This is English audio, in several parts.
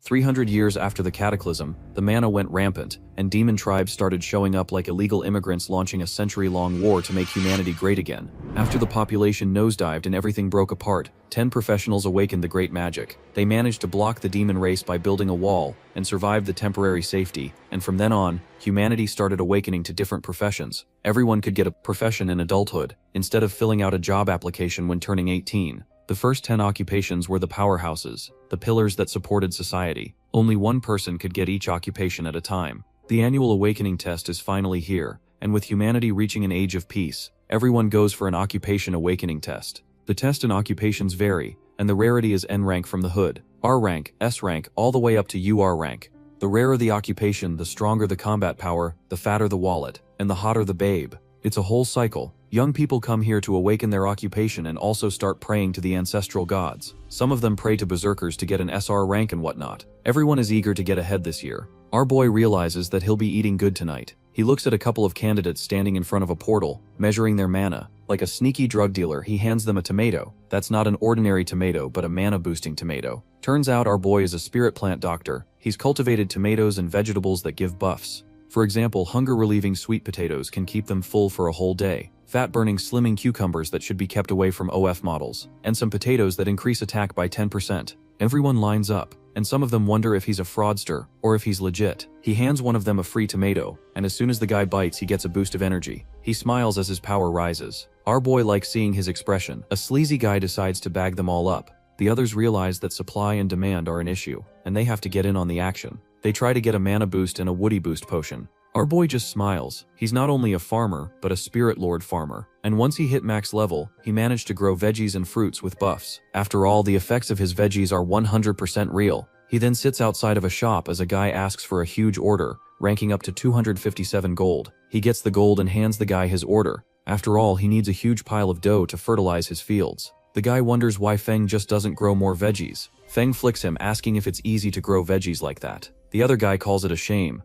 300 years after the cataclysm, the mana went rampant, and demon tribes started showing up like illegal immigrants launching a century-long war to make humanity great again. After the population nosedived and everything broke apart, 10 professionals awakened the great magic. They managed to block the demon race by building a wall, and survived the temporary safety, and from then on, humanity started awakening to different professions. Everyone could get a profession in adulthood, instead of filling out a job application when turning 18. The first 10 occupations were the powerhouses, the pillars that supported society. Only one person could get each occupation at a time. The annual awakening test is finally here, and with humanity reaching an age of peace, everyone goes for an occupation awakening test. The test and occupations vary, and the rarity is N rank from the hood, R rank, S rank, all the way up to UR rank. The rarer the occupation, the stronger the combat power, the fatter the wallet, and the hotter the babe. It's a whole cycle. Young people come here to awaken their occupation and also start praying to the ancestral gods. Some of them pray to berserkers to get an SR rank and whatnot. Everyone is eager to get ahead this year. Our boy realizes that he'll be eating good tonight. He looks at a couple of candidates standing in front of a portal, measuring their mana. Like a sneaky drug dealer, he hands them a tomato. That's not an ordinary tomato, but a mana-boosting tomato. Turns out our boy is a spirit plant doctor. He's cultivated tomatoes and vegetables that give buffs. For example, hunger-relieving sweet potatoes can keep them full for a whole day. Fat-burning slimming cucumbers that should be kept away from OF models. And some potatoes that increase attack by 10%. Everyone lines up, and some of them wonder if he's a fraudster, or if he's legit. He hands one of them a free tomato, and as soon as the guy bites he gets a boost of energy. He smiles as his power rises. Our boy likes seeing his expression. A sleazy guy decides to bag them all up. The others realize that supply and demand are an issue, and they have to get in on the action. They try to get a mana boost and a woody boost potion. Our boy just smiles. He's not only a farmer, but a spirit lord farmer. And once he hit max level, he managed to grow veggies and fruits with buffs. After all, the effects of his veggies are 100% real. He then sits outside of a shop as a guy asks for a huge order, ranking up to 257 gold. He gets the gold and hands the guy his order. After all, he needs a huge pile of dough to fertilize his fields. The guy wonders why Feng just doesn't grow more veggies. Feng flicks him, asking if it's easy to grow veggies like that. The other guy calls it a shame.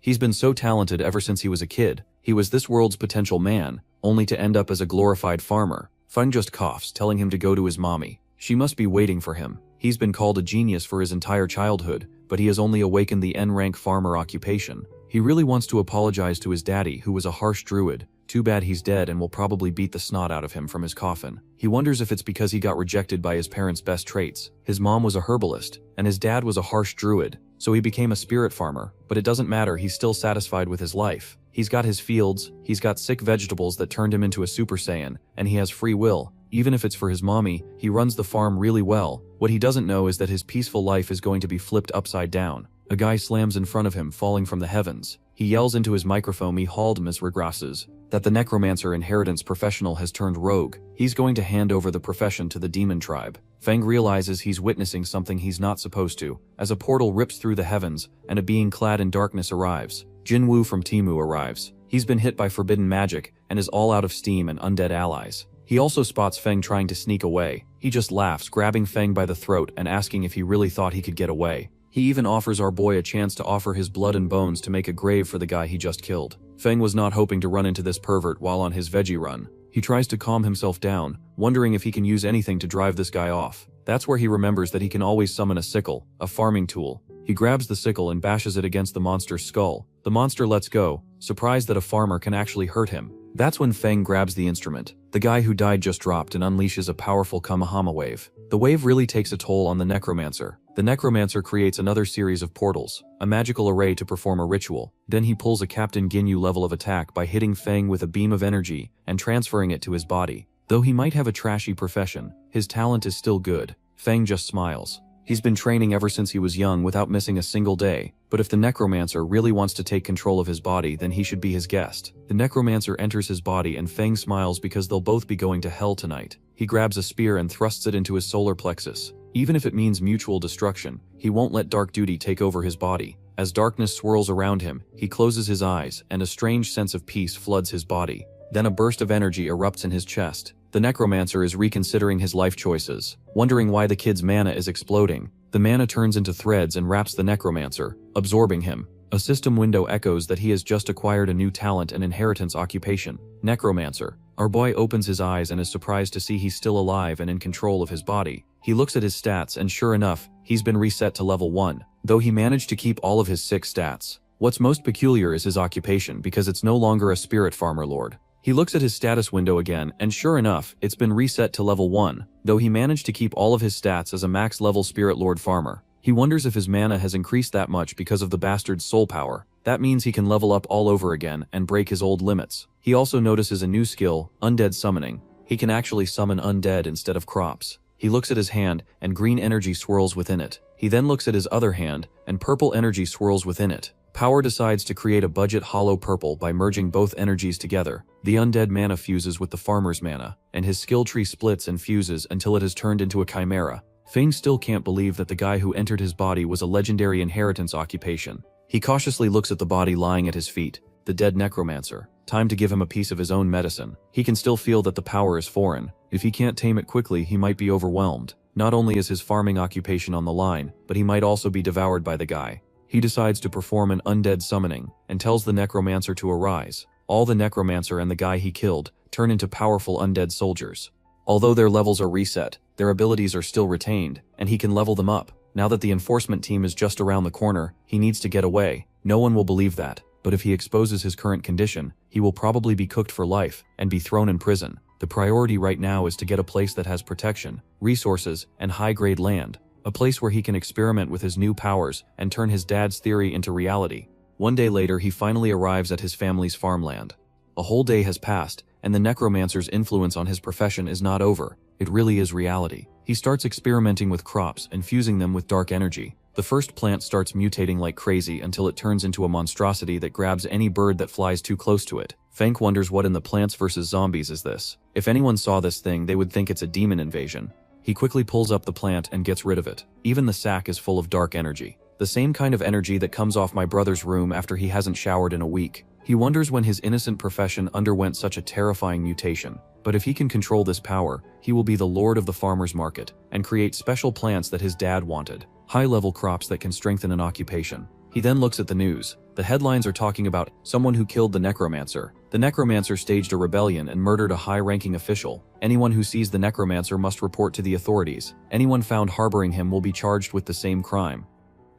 He's been so talented ever since he was a kid. He was this world's potential man, only to end up as a glorified farmer. Feng just coughs, telling him to go to his mommy. She must be waiting for him. He's been called a genius for his entire childhood, but he has only awakened the N-rank farmer occupation. He really wants to apologize to his daddy, who was a harsh druid. Too bad he's dead and will probably beat the snot out of him from his coffin. He wonders if it's because he got rejected by his parents' best traits. His mom was a herbalist, and his dad was a harsh druid, so he became a spirit farmer. But it doesn't matter, he's still satisfied with his life. He's got his fields, he's got sick vegetables that turned him into a Super Saiyan, and he has free will. Even if it's for his mommy, he runs the farm really well. What he doesn't know is that his peaceful life is going to be flipped upside down. A guy slams in front of him, falling from the heavens. He yells into his microphone he hauled misregresses that the Necromancer inheritance professional has turned rogue. He's going to hand over the profession to the demon tribe. Feng realizes he's witnessing something he's not supposed to, as a portal rips through the heavens, and a being clad in darkness arrives. Jinwoo from Timu arrives. He's been hit by forbidden magic, and is all out of steam and undead allies. He also spots Feng trying to sneak away. He just laughs, grabbing Feng by the throat and asking if he really thought he could get away. He even offers our boy a chance to offer his blood and bones to make a grave for the guy he just killed. Feng was not hoping to run into this pervert while on his veggie run. He tries to calm himself down, wondering if he can use anything to drive this guy off. That's where he remembers that he can always summon a sickle, a farming tool. He grabs the sickle and bashes it against the monster's skull. The monster lets go, surprised that a farmer can actually hurt him. That's when Feng grabs the instrument. The guy who died just dropped and unleashes a powerful Kamahama wave. The wave really takes a toll on the Necromancer. The Necromancer creates another series of portals, a magical array to perform a ritual. Then he pulls a Captain Ginyu level of attack by hitting Feng with a beam of energy and transferring it to his body. Though he might have a trashy profession, his talent is still good. Feng just smiles. He's been training ever since he was young without missing a single day, but if the Necromancer really wants to take control of his body, then he should be his guest. The Necromancer enters his body and Feng smiles because they'll both be going to hell tonight. He grabs a spear and thrusts it into his solar plexus. Even if it means mutual destruction, he won't let dark duty take over his body. As darkness swirls around him, he closes his eyes, and a strange sense of peace floods his body. Then a burst of energy erupts in his chest. The Necromancer is reconsidering his life choices, wondering why the kid's mana is exploding. The mana turns into threads and wraps the Necromancer, absorbing him. A system window echoes that he has just acquired a new talent and inheritance occupation, Necromancer. Our boy opens his eyes and is surprised to see he's still alive and in control of his body. He looks at his stats and sure enough, He's been reset to level 1, though he managed to keep all of his 6 stats. What's most peculiar is his occupation because it's no longer a spirit farmer lord. He looks at his status window again, and sure enough, it's been reset to level 1, though he managed to keep all of his stats as a max level spirit lord farmer. He wonders if his mana has increased that much because of the bastard's soul power. That means he can level up all over again and break his old limits. He also notices a new skill, undead summoning. He can actually summon undead instead of crops. He looks at his hand, and green energy swirls within it. He then looks at his other hand, and purple energy swirls within it. Power decides to create a budget hollow purple by merging both energies together. The undead mana fuses with the farmer's mana, and his skill tree splits and fuses until it has turned into a chimera. Feng still can't believe that the guy who entered his body was a legendary inheritance occupation. He cautiously looks at the body lying at his feet, the dead necromancer. Time to give him a piece of his own medicine. He can still feel that the power is foreign. If he can't tame it quickly, he might be overwhelmed. Not only is his farming occupation on the line, but he might also be devoured by the guy. He decides to perform an undead summoning, and tells the necromancer to arise. All the necromancer and the guy he killed turn into powerful undead soldiers. Although their levels are reset, their abilities are still retained, and he can level them up. Now that the enforcement team is just around the corner, he needs to get away. No one will believe that, but if he exposes his current condition, he will probably be cooked for life and be thrown in prison. The priority right now is to get a place that has protection, resources, and high-grade land. A place where he can experiment with his new powers and turn his dad's theory into reality. One day later, he finally arrives at his family's farmland. A whole day has passed, and the necromancer's influence on his profession is not over. It really is reality. He starts experimenting with crops and fusing them with dark energy. The first plant starts mutating like crazy until it turns into a monstrosity that grabs any bird that flies too close to it. Feng wonders what in the Plants vs. Zombies is this. If anyone saw this thing, they would think it's a demon invasion. He quickly pulls up the plant and gets rid of it. Even the sack is full of dark energy. The same kind of energy that comes off my brother's room after he hasn't showered in a week. He wonders when his innocent profession underwent such a terrifying mutation. But if he can control this power, he will be the lord of the farmer's market and create special plants that his dad wanted. High-level crops that can strengthen an occupation. He then looks at the news. The headlines are talking about someone who killed the necromancer. The necromancer staged a rebellion and murdered a high-ranking official. Anyone who sees the necromancer must report to the authorities. Anyone found harboring him will be charged with the same crime.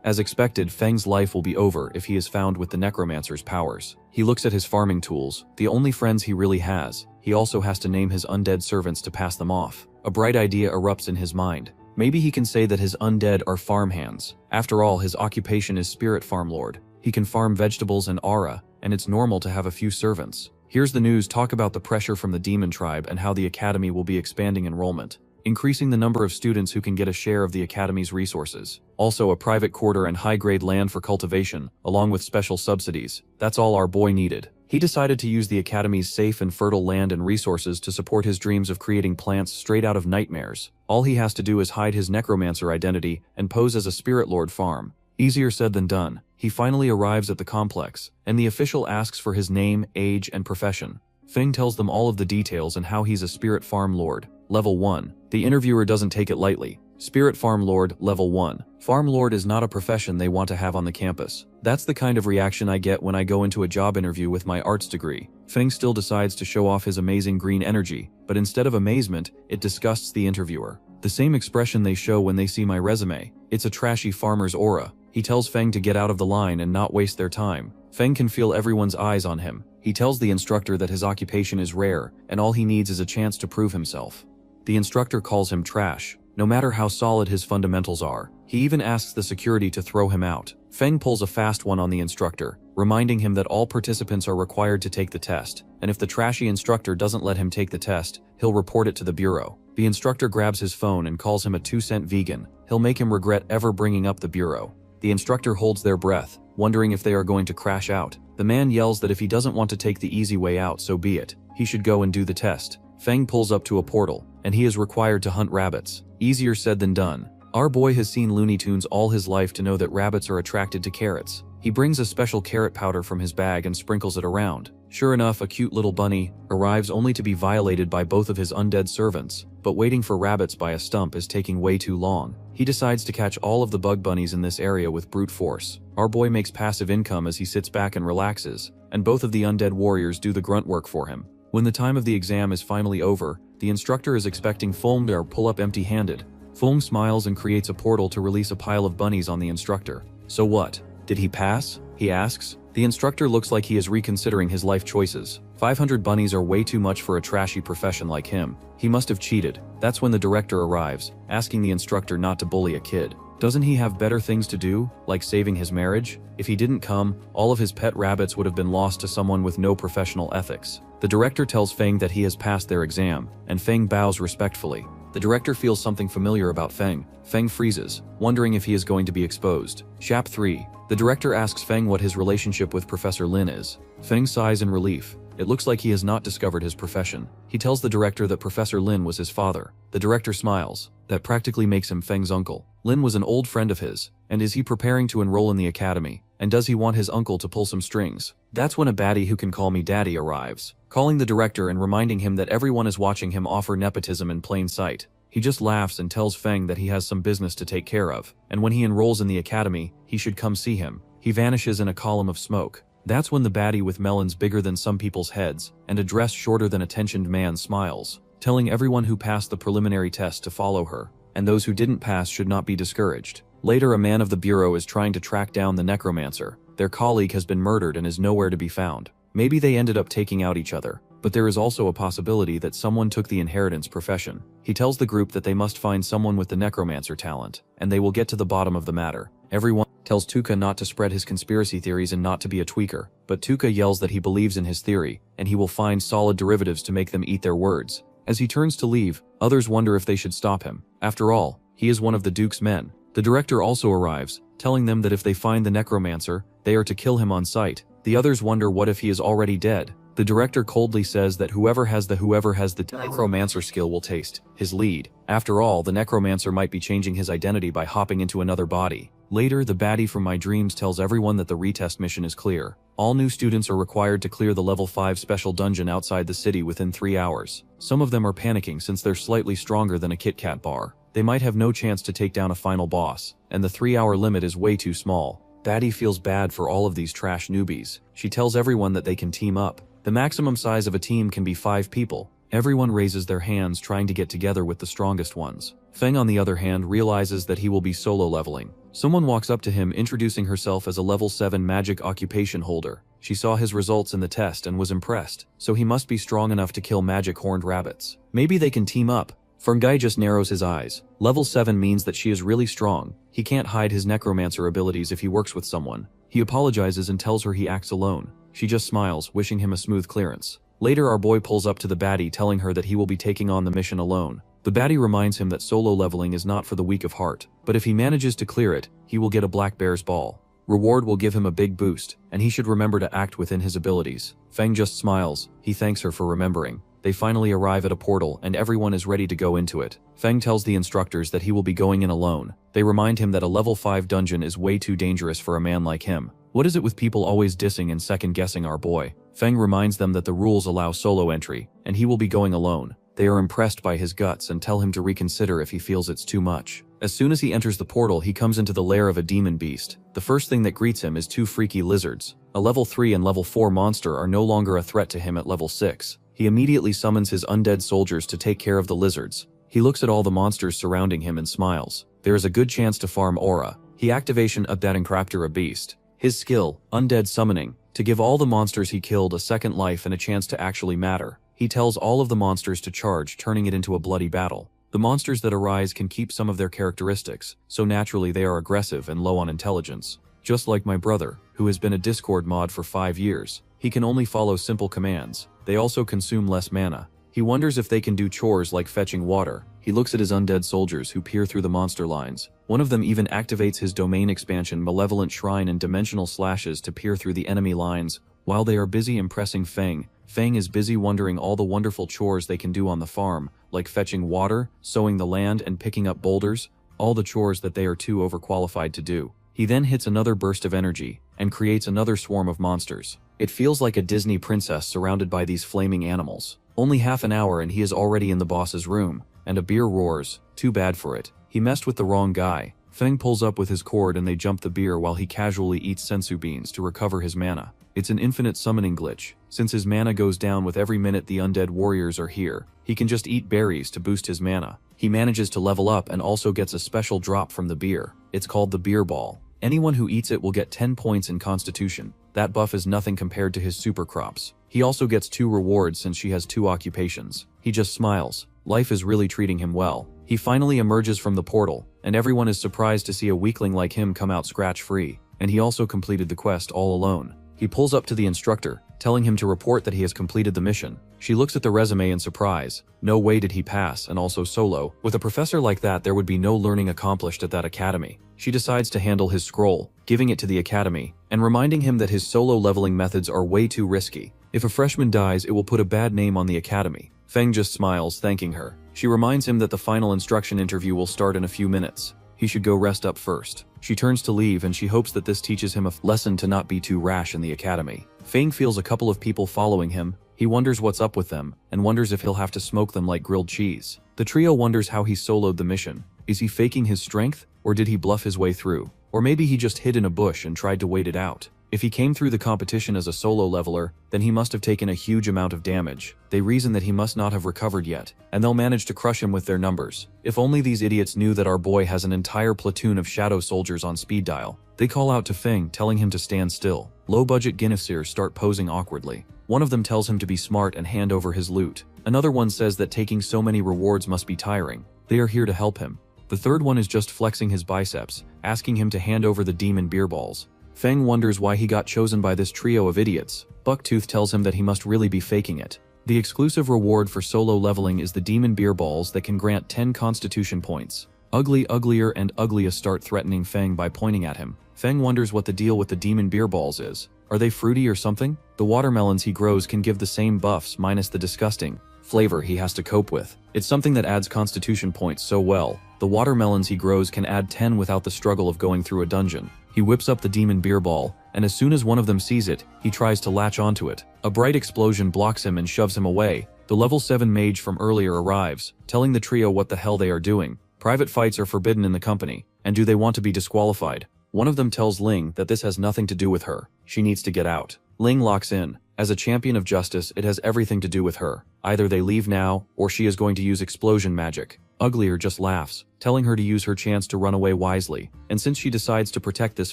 As expected, Feng's life will be over if he is found with the necromancer's powers. He looks at his farming tools, the only friends he really has. He also has to name his undead servants to pass them off. A bright idea erupts in his mind. Maybe he can say that his undead are farmhands. After all, his occupation is spirit farm lord. He can farm vegetables and aura, and it's normal to have a few servants. Here's the news talk about the pressure from the demon tribe and how the academy will be expanding enrollment, increasing the number of students who can get a share of the academy's resources. Also a private quarter and high-grade land for cultivation, along with special subsidies. That's all our boy needed. He decided to use the academy's safe and fertile land and resources to support his dreams of creating plants straight out of nightmares. All he has to do is hide his necromancer identity and pose as a spirit lord farm. Easier said than done. He finally arrives at the complex, and the official asks for his name, age, and profession. Feng tells them all of the details and how he's a spirit farm lord. Level 1. The interviewer doesn't take it lightly. Spirit Farm Lord, Level 1. Farm Lord is not a profession they want to have on the campus. That's the kind of reaction I get when I go into a job interview with my arts degree. Feng still decides to show off his amazing green energy, but instead of amazement, it disgusts the interviewer. The same expression they show when they see my resume. It's a trashy farmer's aura. He tells Feng to get out of the line and not waste their time. Feng can feel everyone's eyes on him. He tells the instructor that his occupation is rare, and all he needs is a chance to prove himself. The instructor calls him trash, no matter how solid his fundamentals are. He even asks the security to throw him out. Feng pulls a fast one on the instructor, reminding him that all participants are required to take the test, and if the trashy instructor doesn't let him take the test, he'll report it to the bureau. The instructor grabs his phone and calls him a 2-cent vegan. He'll make him regret ever bringing up the bureau. The instructor holds their breath, wondering if they are going to crash out. The man yells that if he doesn't want to take the easy way out, so be it. He should go and do the test. Feng pulls up to a portal, and he is required to hunt rabbits. Easier said than done. Our boy has seen Looney Tunes all his life to know that rabbits are attracted to carrots. He brings a special carrot powder from his bag and sprinkles it around. Sure enough, a cute little bunny arrives only to be violated by both of his undead servants. But waiting for rabbits by a stump is taking way too long. He decides to catch all of the bug bunnies in this area with brute force. Our boy makes passive income as he sits back and relaxes, and both of the undead warriors do the grunt work for him. When the time of the exam is finally over, the instructor is expecting Fulmdar pull up empty-handed. Feng smiles and creates a portal to release a pile of bunnies on the instructor. So what? Did he pass? He asks. The instructor looks like he is reconsidering his life choices. 500 bunnies are way too much for a trashy profession like him. He must have cheated. That's when the director arrives, asking the instructor not to bully a kid. Doesn't he have better things to do, like saving his marriage? If he didn't come, all of his pet rabbits would have been lost to someone with no professional ethics. The director tells Feng that he has passed their exam, and Feng bows respectfully. The director feels something familiar about Feng. Feng freezes, wondering if he is going to be exposed. Chap 3. The director asks Feng what his relationship with Professor Lin is. Feng sighs in relief. It looks like he has not discovered his profession. He tells the director that Professor Lin was his father. The director smiles. That practically makes him Feng's uncle. Lin was an old friend of his, and is he preparing to enroll in the academy? And does he want his uncle to pull some strings? That's when a baddie who can call me daddy arrives, calling the director and reminding him that everyone is watching him offer nepotism in plain sight. He just laughs and tells Feng that he has some business to take care of, and when he enrolls in the academy, he should come see him. He vanishes in a column of smoke. That's when the baddie with melons bigger than some people's heads, and a dress shorter than a tensioned man smiles, telling everyone who passed the preliminary test to follow her, and those who didn't pass should not be discouraged. Later, a man of the bureau is trying to track down the Necromancer. Their colleague has been murdered and is nowhere to be found. Maybe they ended up taking out each other, but there is also a possibility that someone took the inheritance profession. He tells the group that they must find someone with the Necromancer talent, and they will get to the bottom of the matter. Everyone tells Tuca not to spread his conspiracy theories and not to be a tweaker, but Tuca yells that he believes in his theory, and he will find solid derivatives to make them eat their words. As he turns to leave, others wonder if they should stop him. After all, he is one of the Duke's men. The director also arrives, telling them that if they find the Necromancer, they are to kill him on sight. The others wonder what if he is already dead. The director coldly says that whoever has the Necromancer skill will taste his lead. After all, the Necromancer might be changing his identity by hopping into another body. Later, the baddie from my dreams tells everyone that the retest mission is clear. All new students are required to clear the level 5 special dungeon outside the city within 3 hours. Some of them are panicking since they're slightly stronger than a Kit Kat bar. They might have no chance to take down a final boss, and the 3-hour limit is way too small. Baddie feels bad for all of these trash newbies. She tells everyone that they can team up. The maximum size of a team can be 5 people. Everyone raises their hands trying to get together with the strongest ones. Feng, on the other hand, realizes that he will be solo leveling. Someone walks up to him introducing herself as a level 7 magic occupation holder. She saw his results in the test and was impressed, so he must be strong enough to kill magic horned rabbits. Maybe they can team up. Ferngay just narrows his eyes. Level 7 means that she is really strong. He can't hide his necromancer abilities if he works with someone. He apologizes and tells her he acts alone. She just smiles, wishing him a smooth clearance. Later, our boy pulls up to the baddie telling her that he will be taking on the mission alone. The baddie reminds him that solo leveling is not for the weak of heart, but if he manages to clear it, he will get a black bear's ball. Reward will give him a big boost, and he should remember to act within his abilities. Feng just smiles. He thanks her for remembering. They finally arrive at a portal and everyone is ready to go into it. Feng tells the instructors that he will be going in alone. They remind him that a level 5 dungeon is way too dangerous for a man like him. What is it with people always dissing and second-guessing our boy? Feng reminds them that the rules allow solo entry, and he will be going alone. They are impressed by his guts and tell him to reconsider if he feels it's too much. As soon as he enters the portal, he comes into the lair of a demon beast. The first thing that greets him is 2 freaky lizards. A level 3 and level 4 monster are no longer a threat to him at level 6. He immediately summons his undead soldiers to take care of the lizards. He looks at all the monsters surrounding him and smiles. There is a good chance to farm aura. He activation of that encraptor a beast. His skill, undead summoning, to give all the monsters he killed a second life and a chance to actually matter. He tells all of the monsters to charge, turning it into a bloody battle. The monsters that arise can keep some of their characteristics, so naturally they are aggressive and low on intelligence. Just like my brother, who has been a Discord mod for 5 years. He can only follow simple commands. They also consume less mana. He wonders if they can do chores like fetching water. He looks at his undead soldiers who peer through the monster lines. One of them even activates his domain expansion Malevolent Shrine and Dimensional Slashes to peer through the enemy lines. While they are busy impressing Feng, Feng is busy wondering all the wonderful chores they can do on the farm, like fetching water, sowing the land and picking up boulders, all the chores that they are too overqualified to do. He then hits another burst of energy, and creates another swarm of monsters. It feels like a Disney princess surrounded by these flaming animals. Only half an hour and he is already in the boss's room, and a beer roars. Too bad for it. He messed with the wrong guy. Feng pulls up with his cord and they jump the beer while he casually eats sensu beans to recover his mana. It's an infinite summoning glitch. Since his mana goes down with every minute the undead warriors are here, he can just eat berries to boost his mana. He manages to level up and also gets a special drop from the beer. It's called the beer ball. Anyone who eats it will get 10 points in constitution. That buff is nothing compared to his super crops. He also gets 2 rewards since she has 2 occupations. He just smiles. Life is really treating him well. He finally emerges from the portal, and everyone is surprised to see a weakling like him come out scratch-free. And he also completed the quest all alone. He pulls up to the instructor, telling him to report that he has completed the mission. She looks at the resume in surprise. No way did he pass, and also solo. With a professor like that, there would be no learning accomplished at that academy. She decides to handle his scroll, giving it to the academy, and reminding him that his solo leveling methods are way too risky. If a freshman dies, it will put a bad name on the academy. Feng just smiles, thanking her. She reminds him that the final instruction interview will start in a few minutes. He should go rest up first. She turns to leave, and she hopes that this teaches him a lesson to not be too rash in the academy. Feng feels a couple of people following him. He wonders what's up with them, and wonders if he'll have to smoke them like grilled cheese. The trio wonders how he soloed the mission. Is he faking his strength, or did he bluff his way through? Or maybe he just hid in a bush and tried to wait it out. If he came through the competition as a solo leveler, then he must have taken a huge amount of damage. They reason that he must not have recovered yet, and they'll manage to crush him with their numbers. If only these idiots knew that our boy has an entire platoon of shadow soldiers on speed dial. They call out to Feng, telling him to stand still. Low-budget Ginefsirs start posing awkwardly. One of them tells him to be smart and hand over his loot. Another one says that taking so many rewards must be tiring. They are here to help him. The third one is just flexing his biceps, asking him to hand over the demon beer balls. Feng wonders why he got chosen by this trio of idiots. Bucktooth tells him that he must really be faking it. The exclusive reward for solo leveling is the demon beer balls that can grant 10 constitution points. Ugly, Uglier, and Ugliest start threatening Feng by pointing at him. Feng wonders what the deal with the demon beer balls is. Are they fruity or something? The watermelons he grows can give the same buffs minus the disgusting flavor he has to cope with. It's something that adds constitution points so well. The watermelons he grows can add 10 without the struggle of going through a dungeon. He whips up the demon beer ball, and as soon as one of them sees it, he tries to latch onto it. A bright explosion blocks him and shoves him away. The level 7 mage from earlier arrives, telling the trio what the hell they are doing. Private fights are forbidden in the company, and do they want to be disqualified? One of them tells Ling that this has nothing to do with her. She needs to get out. Ling locks in. As a champion of justice, it has everything to do with her. Either they leave now, or she is going to use explosion magic. Uglier just laughs, telling her to use her chance to run away wisely, and since she decides to protect this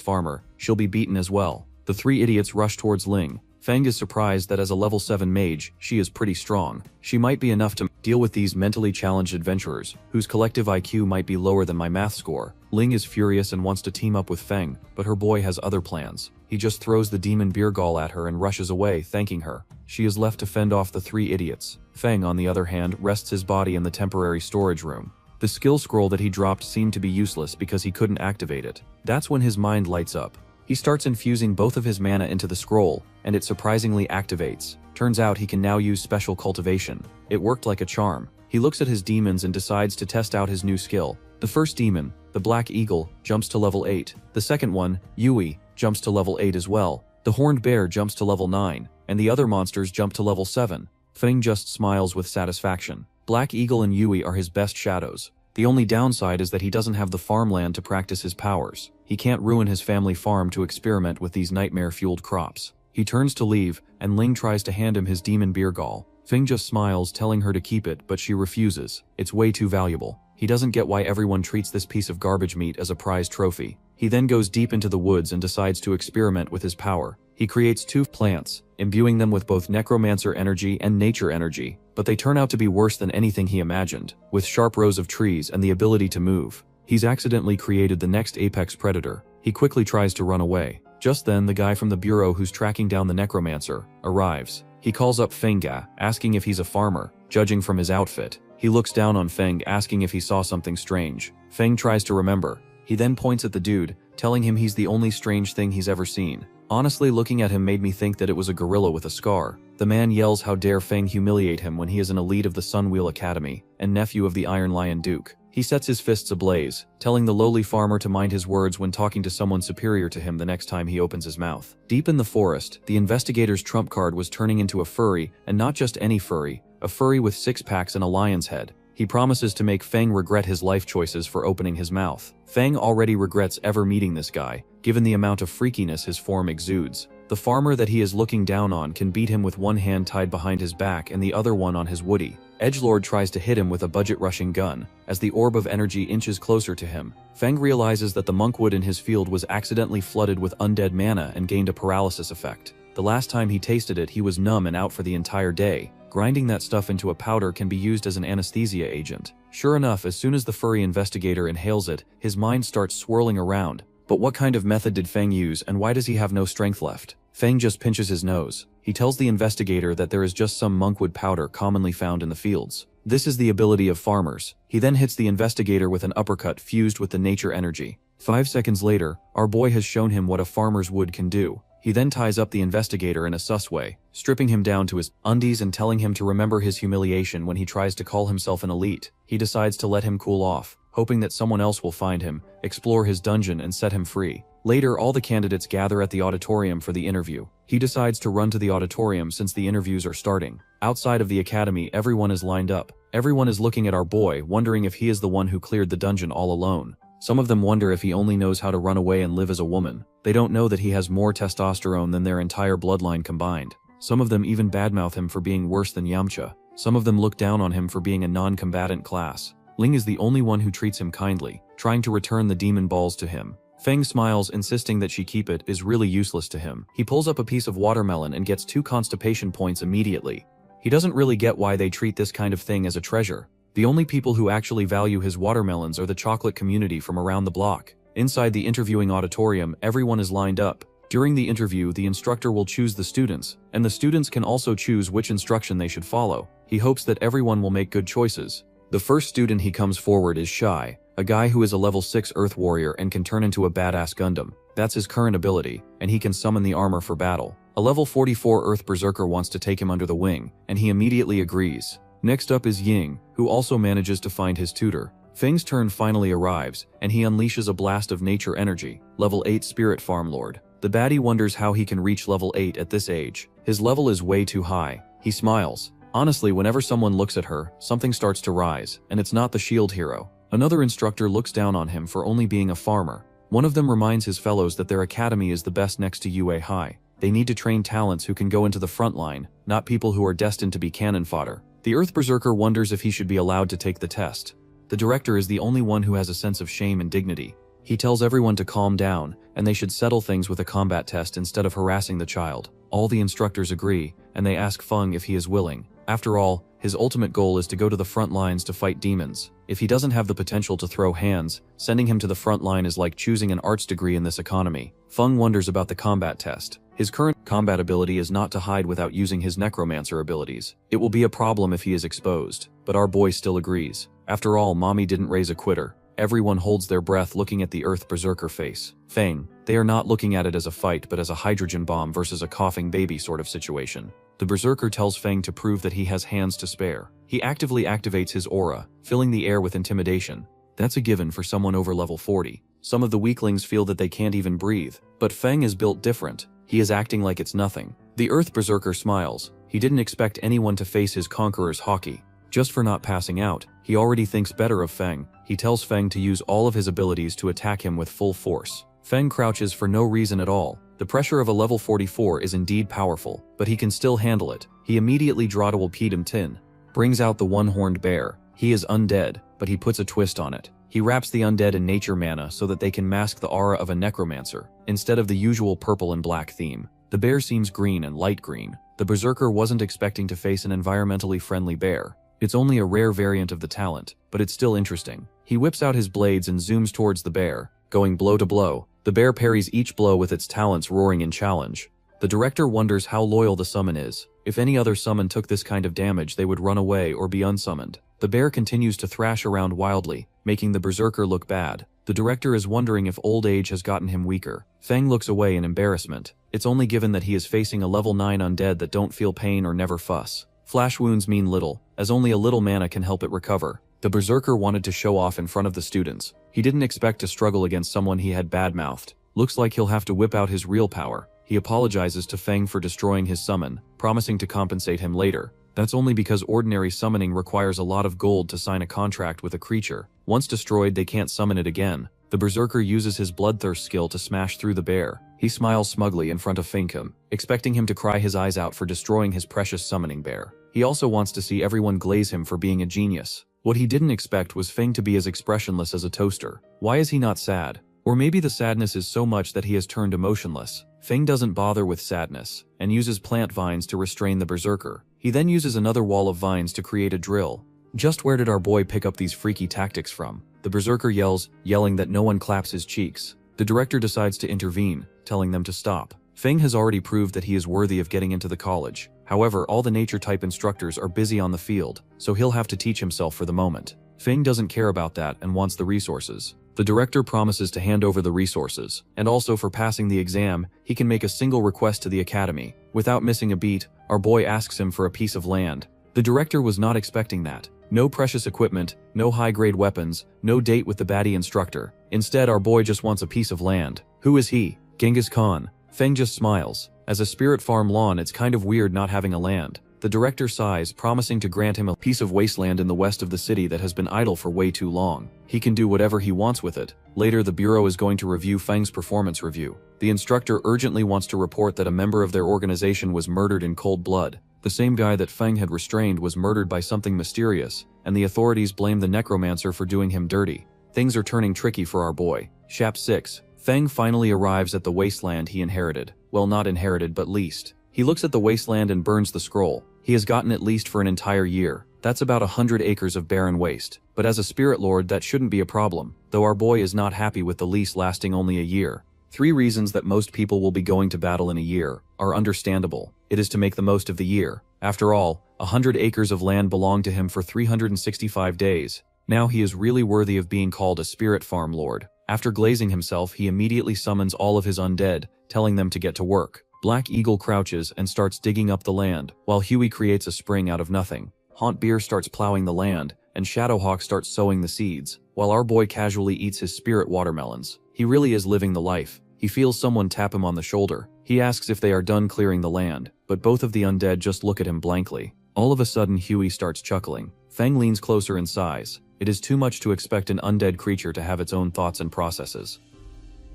farmer, she'll be beaten as well. The 3 idiots rush towards Ling. Feng is surprised that as a level 7 mage, she is pretty strong. She might be enough to deal with these mentally challenged adventurers, whose collective IQ might be lower than my math score. Ling is furious and wants to team up with Feng, but her boy has other plans. He just throws the demon beer gall at her and rushes away, thanking her. She is left to fend off the 3 idiots. Feng, on the other hand, rests his body in the temporary storage room. The skill scroll that he dropped seemed to be useless because he couldn't activate it. That's when his mind lights up. He starts infusing both of his mana into the scroll, and it surprisingly activates. Turns out he can now use special cultivation. It worked like a charm. He looks at his demons and decides to test out his new skill. The first demon, the Black Eagle, jumps to level 8. The second one, Yui, jumps to level 8 as well. The Horned Bear jumps to level 9, and the other monsters jump to level 7. Feng just smiles with satisfaction. Black Eagle and Yui are his best shadows. The only downside is that he doesn't have the farmland to practice his powers. He can't ruin his family farm to experiment with these nightmare-fueled crops. He turns to leave, and Ling tries to hand him his demon beer gall. Feng just smiles, telling her to keep it, but she refuses. It's way too valuable. He doesn't get why everyone treats this piece of garbage meat as a prize trophy. He then goes deep into the woods and decides to experiment with his power. He creates 2 plants, imbuing them with both necromancer energy and nature energy, but they turn out to be worse than anything he imagined, with sharp rows of trees and the ability to move. He's accidentally created the next apex predator. He quickly tries to run away. Just then, the guy from the bureau who's tracking down the necromancer arrives. He calls up Fenga, asking if he's a farmer, judging from his outfit. He looks down on Feng, asking if he saw something strange. Feng tries to remember. He then points at the dude, telling him he's the only strange thing he's ever seen. Honestly, looking at him made me think that it was a gorilla with a scar. The man yells how dare Feng humiliate him when he is an elite of the Sunwheel Academy and nephew of the Iron Lion Duke. He sets his fists ablaze, telling the lowly farmer to mind his words when talking to someone superior to him the next time he opens his mouth. Deep in the forest, the investigator's trump card was turning into a furry, and not just any furry, a furry with 6 packs and a lion's head. He promises to make Feng regret his life choices for opening his mouth. Feng already regrets ever meeting this guy, given the amount of freakiness his form exudes. The farmer that he is looking down on can beat him with one hand tied behind his back and the other one on his woody. Edgelord tries to hit him with a budget-rushing gun. As the orb of energy inches closer to him, Feng realizes that the monkwood in his field was accidentally flooded with undead mana and gained a paralysis effect. The last time he tasted it, he was numb and out for the entire day. Grinding that stuff into a powder can be used as an anesthesia agent. Sure enough, as soon as the furry investigator inhales it, his mind starts swirling around. But what kind of method did Feng use, and why does he have no strength left? Feng just pinches his nose. He tells the investigator that there is just some monkwood powder commonly found in the fields. This is the ability of farmers. He then hits the investigator with an uppercut fused with the nature energy. 5 seconds later, our boy has shown him what a farmer's wood can do. He then ties up the investigator in a sus way, stripping him down to his undies and telling him to remember his humiliation when he tries to call himself an elite. He decides to let him cool off, hoping that someone else will find him, explore his dungeon and set him free. Later, all the candidates gather at the auditorium for the interview. He decides to run to the auditorium since the interviews are starting. Outside of the academy, everyone is lined up. Everyone is looking at our boy, wondering if he is the one who cleared the dungeon all alone. Some of them wonder if he only knows how to run away and live as a woman. They don't know that he has more testosterone than their entire bloodline combined. Some of them even badmouth him for being worse than Yamcha. Some of them look down on him for being a non-combatant class. Ling is the only one who treats him kindly, trying to return the demon balls to him. Feng smiles, insisting that she keep it, is really useless to him. He pulls up a piece of watermelon and gets 2 constipation points immediately. He doesn't really get why they treat this kind of thing as a treasure. The only people who actually value his watermelons are the chocolate community from around the block. Inside the interviewing auditorium, everyone is lined up. During the interview, the instructor will choose the students, and the students can also choose which instruction they should follow. He hopes that everyone will make good choices. The first student he comes forward is Shy, a guy who is a level 6 Earth Warrior and can turn into a badass Gundam. That's his current ability, and he can summon the armor for battle. A level 44 Earth Berserker wants to take him under the wing, and he immediately agrees. Next up is Ying, who also manages to find his tutor. Feng's turn finally arrives, and he unleashes a blast of nature energy. Level 8 Spirit Farmlord. The baddie wonders how he can reach level 8 at this age. His level is way too high. He smiles. Honestly, whenever someone looks at her, something starts to rise, and it's not the shield hero. Another instructor looks down on him for only being a farmer. One of them reminds his fellows that their academy is the best next to UA High. They need to train talents who can go into the front line, not people who are destined to be cannon fodder. The Earth Berserker wonders if he should be allowed to take the test. The director is the only one who has a sense of shame and dignity. He tells everyone to calm down, and they should settle things with a combat test instead of harassing the child. All the instructors agree, and they ask Feng if he is willing. After all, his ultimate goal is to go to the front lines to fight demons. If he doesn't have the potential to throw hands, sending him to the front line is like choosing an arts degree in this economy. Feng wonders about the combat test. His current combat ability is not to hide without using his Necromancer abilities. It will be a problem if he is exposed, but our boy still agrees. After all, mommy didn't raise a quitter. Everyone holds their breath looking at the Earth Berserker face. Feng, they are not looking at it as a fight but as a hydrogen bomb versus a coughing baby sort of situation. The Berserker tells Feng to prove that he has hands to spare. He actively activates his aura, filling the air with intimidation. That's a given for someone over level 40. Some of the weaklings feel that they can't even breathe, but Feng is built different. He is acting like it's nothing. The Earth Berserker smiles. He didn't expect anyone to face his conqueror's hockey. Just for not passing out, he already thinks better of Feng. He tells Feng to use all of his abilities to attack him with full force. Feng crouches for no reason at all. The pressure of a level 44 is indeed powerful, but he can still handle it. He immediately Drawdawal Pedum Tin, brings out the one-horned bear. He is undead, but he puts a twist on it. He wraps the undead in nature mana so that they can mask the aura of a necromancer, instead of the usual purple and black theme. The bear seems green and light green. The Berserker wasn't expecting to face an environmentally friendly bear. It's only a rare variant of the talent, but it's still interesting. He whips out his blades and zooms towards the bear, going blow to blow. The bear parries each blow with its talents roaring in challenge. The director wonders how loyal the summon is. If any other summon took this kind of damage, they would run away or be unsummoned. The bear continues to thrash around wildly, making the Berserker look bad. The director is wondering if old age has gotten him weaker. Feng looks away in embarrassment. It's only given that he is facing a level 9 undead that don't feel pain or never fuss. Flash wounds mean little, as only a little mana can help it recover. The Berserker wanted to show off in front of the students. He didn't expect to struggle against someone he had badmouthed. Looks like he'll have to whip out his real power. He apologizes to Feng for destroying his summon, promising to compensate him later. That's only because ordinary summoning requires a lot of gold to sign a contract with a creature. Once destroyed, they can't summon it again. The Berserker uses his Bloodthirst skill to smash through the bear. He smiles smugly in front of Feng, expecting him to cry his eyes out for destroying his precious summoning bear. He also wants to see everyone glaze him for being a genius. What he didn't expect was Feng to be as expressionless as a toaster. Why is he not sad? Or maybe the sadness is so much that he has turned emotionless. Feng doesn't bother with sadness, and uses plant vines to restrain the berserker. He then uses another wall of vines to create a drill. Just where did our boy pick up these freaky tactics from? The berserker yells, yelling that no one claps his cheeks. The director decides to intervene, telling them to stop. Feng has already proved that he is worthy of getting into the college. However, all the nature-type instructors are busy on the field, so he'll have to teach himself for the moment. Feng doesn't care about that and wants the resources. The director promises to hand over the resources, and also for passing the exam, he can make a single request to the academy. Without missing a beat, our boy asks him for a piece of land. The director was not expecting that. No precious equipment, no high-grade weapons, no date with the baddie instructor. Instead, our boy just wants a piece of land. Who is he? Genghis Khan. Feng just smiles. As a spirit farm lawn, it's kind of weird not having a land. The director sighs, promising to grant him a piece of wasteland in the west of the city that has been idle for way too long. He can do whatever he wants with it. Later, the bureau is going to review Feng's performance review. The instructor urgently wants to report that a member of their organization was murdered in cold blood. The same guy that Feng had restrained was murdered by something mysterious, and the authorities blame the Necromancer for doing him dirty. Things are turning tricky for our boy. Chap 6. Feng finally arrives at the wasteland he inherited. Well, not inherited, but leased. He looks at the wasteland and burns the scroll. He has gotten it leased for an entire year. That's about 100 acres of barren waste. But as a spirit lord, that shouldn't be a problem, though our boy is not happy with the lease lasting only a year. 3 reasons that most people will be going to battle in a year are understandable. It is to make the most of the year. After all, 100 acres of land belong to him for 365 days. Now he is really worthy of being called a spirit farm lord. After glazing himself, he immediately summons all of his undead, telling them to get to work. Black Eagle crouches and starts digging up the land, while Huey creates a spring out of nothing. Haunt Beer starts plowing the land, and Shadowhawk starts sowing the seeds, while our boy casually eats his spirit watermelons. He really is living the life. He feels someone tap him on the shoulder. He asks if they are done clearing the land, but both of the undead just look at him blankly. All of a sudden, Huey starts chuckling. Feng leans closer and sighs. It is too much to expect an undead creature to have its own thoughts and processes.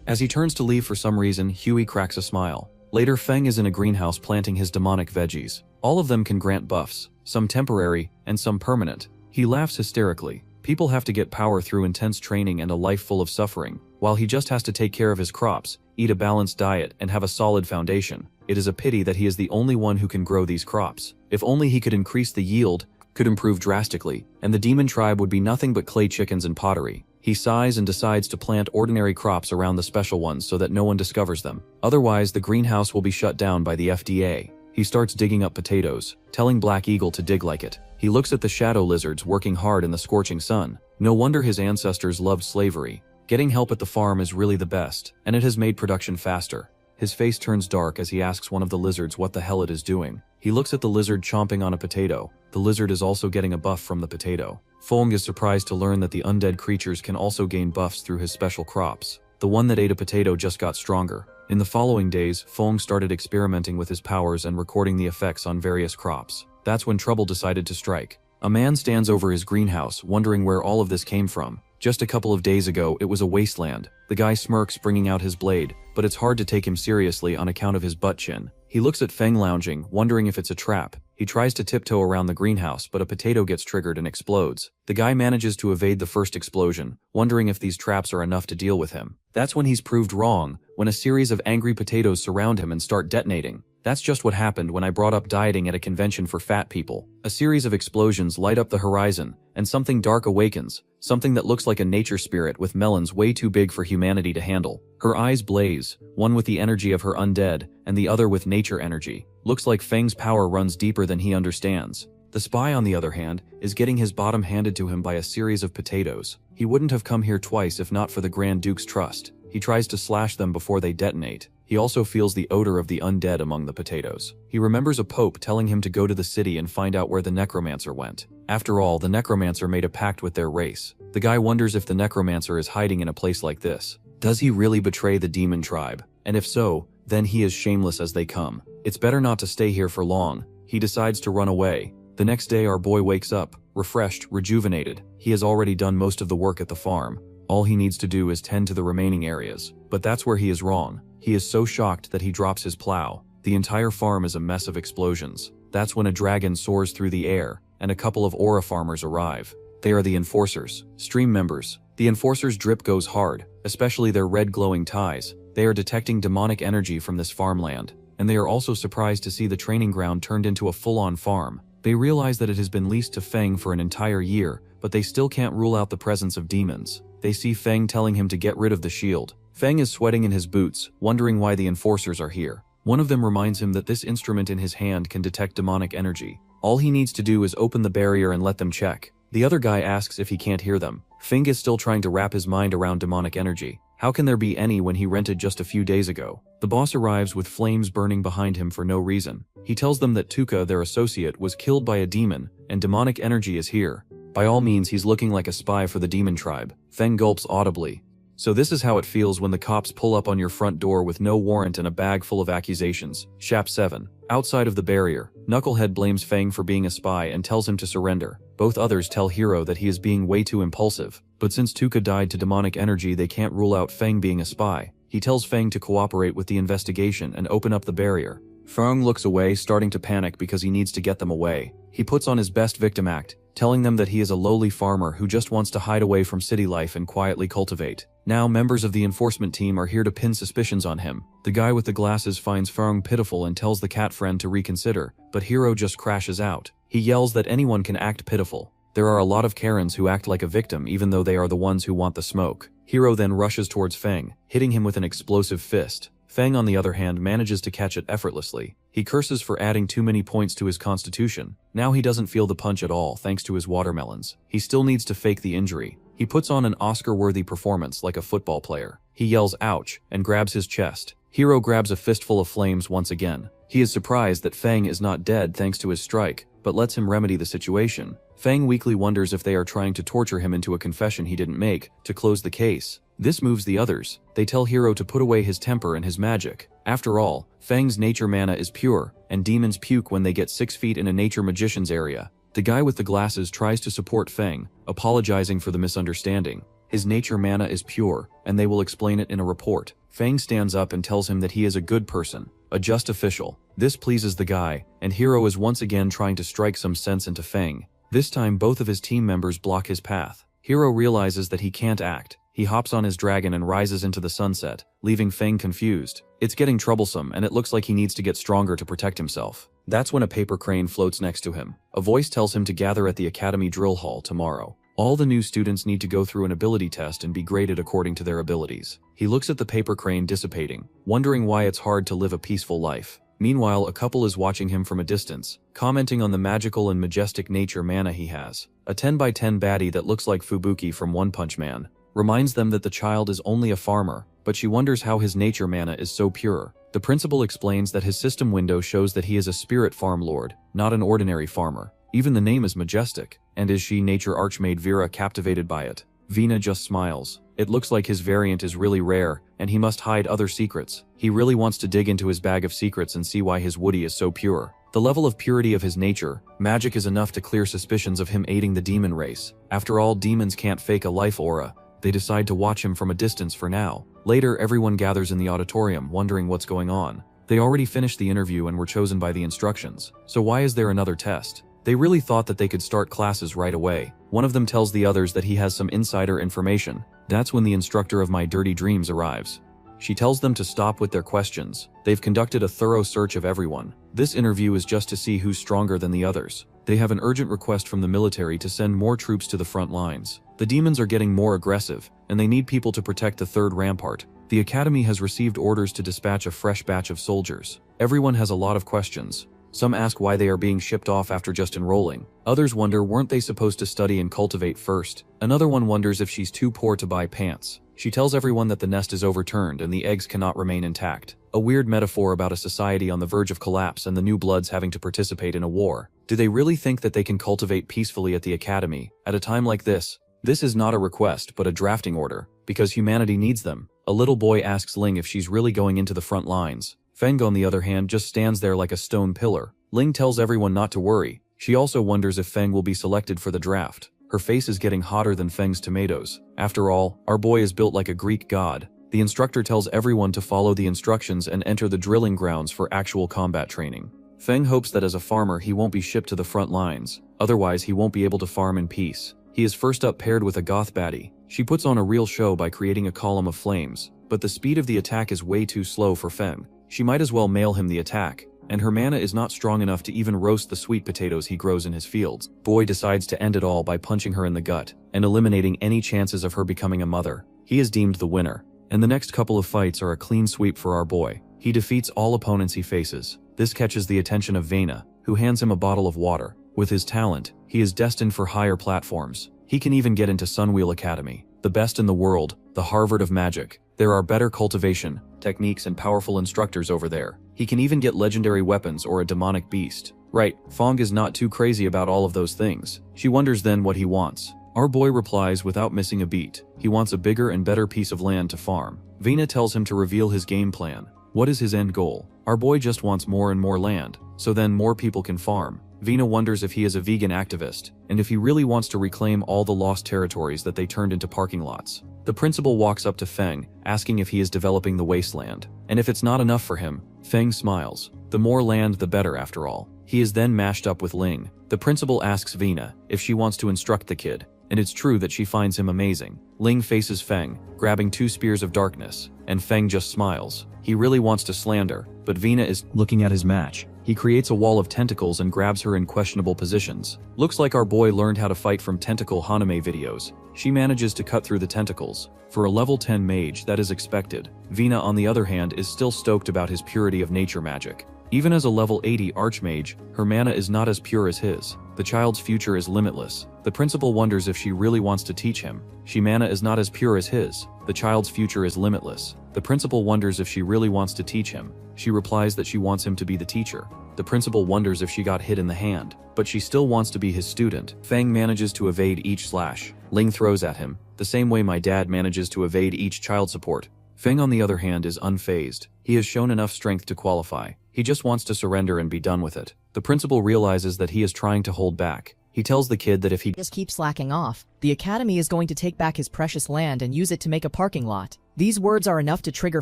As he turns to leave for some reason, Huey cracks a smile. Later, Feng is in a greenhouse planting his demonic veggies. All of them can grant buffs, some temporary and some permanent. He laughs hysterically. People have to get power through intense training and a life full of suffering, while he just has to take care of his crops, eat a balanced diet, and have a solid foundation. It is a pity that he is the only one who can grow these crops. If only he could increase the yield, could improve drastically, and the demon tribe would be nothing but clay chickens and pottery. He sighs and decides to plant ordinary crops around the special ones so that no one discovers them. Otherwise, the greenhouse will be shut down by the FDA. He starts digging up potatoes, telling Black Eagle to dig like it. He looks at the shadow lizards working hard in the scorching sun. No wonder his ancestors loved slavery. Getting help at the farm is really the best, and it has made production faster. His face turns dark as he asks one of the lizards what the hell it is doing. He looks at the lizard chomping on a potato. The lizard is also getting a buff from the potato. Feng is surprised to learn that the undead creatures can also gain buffs through his special crops. The one that ate a potato just got stronger. In the following days, Feng started experimenting with his powers and recording the effects on various crops. That's when trouble decided to strike. A man stands over his greenhouse, wondering where all of this came from. Just a couple of days ago, it was a wasteland. The guy smirks, bringing out his blade, but it's hard to take him seriously on account of his butt chin. He looks at Feng lounging, wondering if it's a trap. He tries to tiptoe around the greenhouse, but a potato gets triggered and explodes. The guy manages to evade the first explosion, wondering if these traps are enough to deal with him. That's when he's proved wrong, when a series of angry potatoes surround him and start detonating. That's just what happened when I brought up dieting at a convention for fat people. A series of explosions light up the horizon, and something dark awakens, something that looks like a nature spirit with melons way too big for humanity to handle. Her eyes blaze, one with the energy of her undead, and the other with nature energy. Looks like Feng's power runs deeper than he understands. The spy, on the other hand, is getting his bottom handed to him by a series of potatoes. He wouldn't have come here twice if not for the Grand Duke's trust. He tries to slash them before they detonate. He also feels the odor of the undead among the potatoes. He remembers a pope telling him to go to the city and find out where the Necromancer went. After all, the Necromancer made a pact with their race. The guy wonders if the Necromancer is hiding in a place like this. Does he really betray the demon tribe? And if so, then he is shameless as they come. It's better not to stay here for long. He decides to run away. The next day, our boy wakes up, refreshed, rejuvenated. He has already done most of the work at the farm. All he needs to do is tend to the remaining areas. But that's where he is wrong. He is so shocked that he drops his plow. The entire farm is a mess of explosions. That's when a dragon soars through the air, and a couple of aura farmers arrive. They are the Enforcers, stream members. The Enforcers' drip goes hard, especially their red glowing ties. They are detecting demonic energy from this farmland, and they are also surprised to see the training ground turned into a full-on farm. They realize that it has been leased to Feng for an entire year, but they still can't rule out the presence of demons. They see Feng telling him to get rid of the shield. Feng is sweating in his boots, wondering why the Enforcers are here. One of them reminds him that this instrument in his hand can detect demonic energy. All he needs to do is open the barrier and let them check. The other guy asks if he can't hear them. Feng is still trying to wrap his mind around demonic energy. How can there be any when he rented just a few days ago? The boss arrives with flames burning behind him for no reason. He tells them that Tuka, their associate, was killed by a demon, and demonic energy is here. By all means, he's looking like a spy for the demon tribe. Feng gulps audibly. So this is how it feels when the cops pull up on your front door with no warrant and a bag full of accusations. Chap 7. Outside of the barrier, Knucklehead blames Feng for being a spy and tells him to surrender. Both others tell Hero that he is being way too impulsive, but since Tuka died to demonic energy, they can't rule out Feng being a spy. He tells Feng to cooperate with the investigation and open up the barrier. Feng looks away, starting to panic because he needs to get them away. He puts on his best victim act, telling them that he is a lowly farmer who just wants to hide away from city life and quietly cultivate. Now members of the enforcement team are here to pin suspicions on him. The guy with the glasses finds Feng pitiful and tells the cat friend to reconsider, but Hero just crashes out. He yells that anyone can act pitiful. There are a lot of Karens who act like a victim even though they are the ones who want the smoke. Hero then rushes towards Feng, hitting him with an explosive fist. Feng, on the other hand, manages to catch it effortlessly. He curses for adding too many points to his constitution. Now he doesn't feel the punch at all thanks to his watermelons. He still needs to fake the injury. He puts on an Oscar-worthy performance like a football player. He yells ouch and grabs his chest. Hero grabs a fistful of flames once again. He is surprised that Feng is not dead thanks to his strike, but lets him remedy the situation. Feng weakly wonders if they are trying to torture him into a confession he didn't make to close the case. This moves the others. They tell Hero to put away his temper and his magic. After all, Feng's nature mana is pure, and demons puke when they get 6 feet in a nature magician's area. The guy with the glasses tries to support Feng, apologizing for the misunderstanding. His nature mana is pure, and they will explain it in a report. Feng stands up and tells him that he is a good person, a just official. This pleases the guy, and Hero is once again trying to strike some sense into Feng. This time both of his team members block his path. Hero realizes that he can't act. He hops on his dragon and rises into the sunset, leaving Feng confused. It's getting troublesome, and it looks like he needs to get stronger to protect himself. That's when a paper crane floats next to him. A voice tells him to gather at the Academy Drill Hall tomorrow. All the new students need to go through an ability test and be graded according to their abilities. He looks at the paper crane dissipating, wondering why it's hard to live a peaceful life. Meanwhile, a couple is watching him from a distance, commenting on the magical and majestic nature mana he has. A 10x10 baddie that looks like Fubuki from One Punch Man reminds them that the child is only a farmer, but she wonders how his nature mana is so pure. The principal explains that his system window shows that he is a spirit farm lord, not an ordinary farmer. Even the name is majestic, and is she nature archmaid Vera captivated by it? Vina just smiles. It looks like his variant is really rare, and he must hide other secrets. He really wants to dig into his bag of secrets and see why his Woody is so pure. The level of purity of his nature, magic, is enough to clear suspicions of him aiding the demon race. After all, demons can't fake a life aura. They decide to watch him from a distance for now. Later, everyone gathers in the auditorium, wondering what's going on. They already finished the interview and were chosen by the instructions. So why is there another test? They really thought that they could start classes right away. One of them tells the others that he has some insider information. That's when the instructor of My Dirty Dreams arrives. She tells them to stop with their questions. They've conducted a thorough search of everyone. This interview is just to see who's stronger than the others. They have an urgent request from the military to send more troops to the front lines. The demons are getting more aggressive, and they need people to protect the third rampart. The academy has received orders to dispatch a fresh batch of soldiers. Everyone has a lot of questions. Some ask why they are being shipped off after just enrolling. Others wonder, weren't they supposed to study and cultivate first? Another one wonders if she's too poor to buy pants. She tells everyone that the nest is overturned and the eggs cannot remain intact. A weird metaphor about a society on the verge of collapse and the new bloods having to participate in a war. Do they really think that they can cultivate peacefully at the academy at a time like this? This is not a request, but a drafting order, because humanity needs them. A little boy asks Ling if she's really going into the front lines. Feng, on the other hand, just stands there like a stone pillar. Ling tells everyone not to worry. She also wonders if Feng will be selected for the draft. Her face is getting hotter than Feng's tomatoes. After all, our boy is built like a Greek god. The instructor tells everyone to follow the instructions and enter the drilling grounds for actual combat training. Feng hopes that as a farmer he won't be shipped to the front lines, otherwise he won't be able to farm in peace. He is first up paired with a goth baddie. She puts on a real show by creating a column of flames, but the speed of the attack is way too slow for Feng. She might as well mail him the attack, and her mana is not strong enough to even roast the sweet potatoes he grows in his fields. Boy decides to end it all by punching her in the gut, and eliminating any chances of her becoming a mother. He is deemed the winner, and the next couple of fights are a clean sweep for our boy. He defeats all opponents he faces. This catches the attention of Vena, who hands him a bottle of water. With his talent, he is destined for higher platforms. He can even get into Sunwheel Academy, the best in the world, the Harvard of magic. There are better cultivation, techniques and powerful instructors over there. He can even get legendary weapons or a demonic beast. Right, Fong is not too crazy about all of those things. She wonders then what he wants. Our boy replies without missing a beat. He wants a bigger and better piece of land to farm. Vena tells him to reveal his game plan. What is his end goal? Our boy just wants more and more land, so then more people can farm. Vena wonders if he is a vegan activist, and if he really wants to reclaim all the lost territories that they turned into parking lots. The principal walks up to Feng, asking if he is developing the wasteland, and if it's not enough for him. Feng smiles. The more land the better after all. He is then mashed up with Ling. The principal asks Vena if she wants to instruct the kid, and it's true that she finds him amazing. Ling faces Feng, grabbing 2 spears of darkness, and Feng just smiles. He really wants to slander, but Vena is looking at his match. He creates a wall of tentacles and grabs her in questionable positions. Looks like our boy learned how to fight from tentacle Haname videos. She manages to cut through the tentacles. For a level 10 mage, that is expected. Vena, on the other hand, is still stoked about his purity of nature magic. Even as a level 80 archmage, her mana is not as pure as his. The child's future is limitless. The principal wonders if she really wants to teach him. She mana is not as pure as his. The child's future is limitless. The principal wonders if she really wants to teach him. She replies that she wants him to be the teacher. The principal wonders if she got hit in the hand, but she still wants to be his student. Feng manages to evade each slash. Ling throws at him, the same way my dad manages to evade each child support. Feng, on the other hand, is unfazed. He has shown enough strength to qualify. He just wants to surrender and be done with it. The principal realizes that he is trying to hold back. He tells the kid that if he just keeps slacking off, the academy is going to take back his precious land and use it to make a parking lot. These words are enough to trigger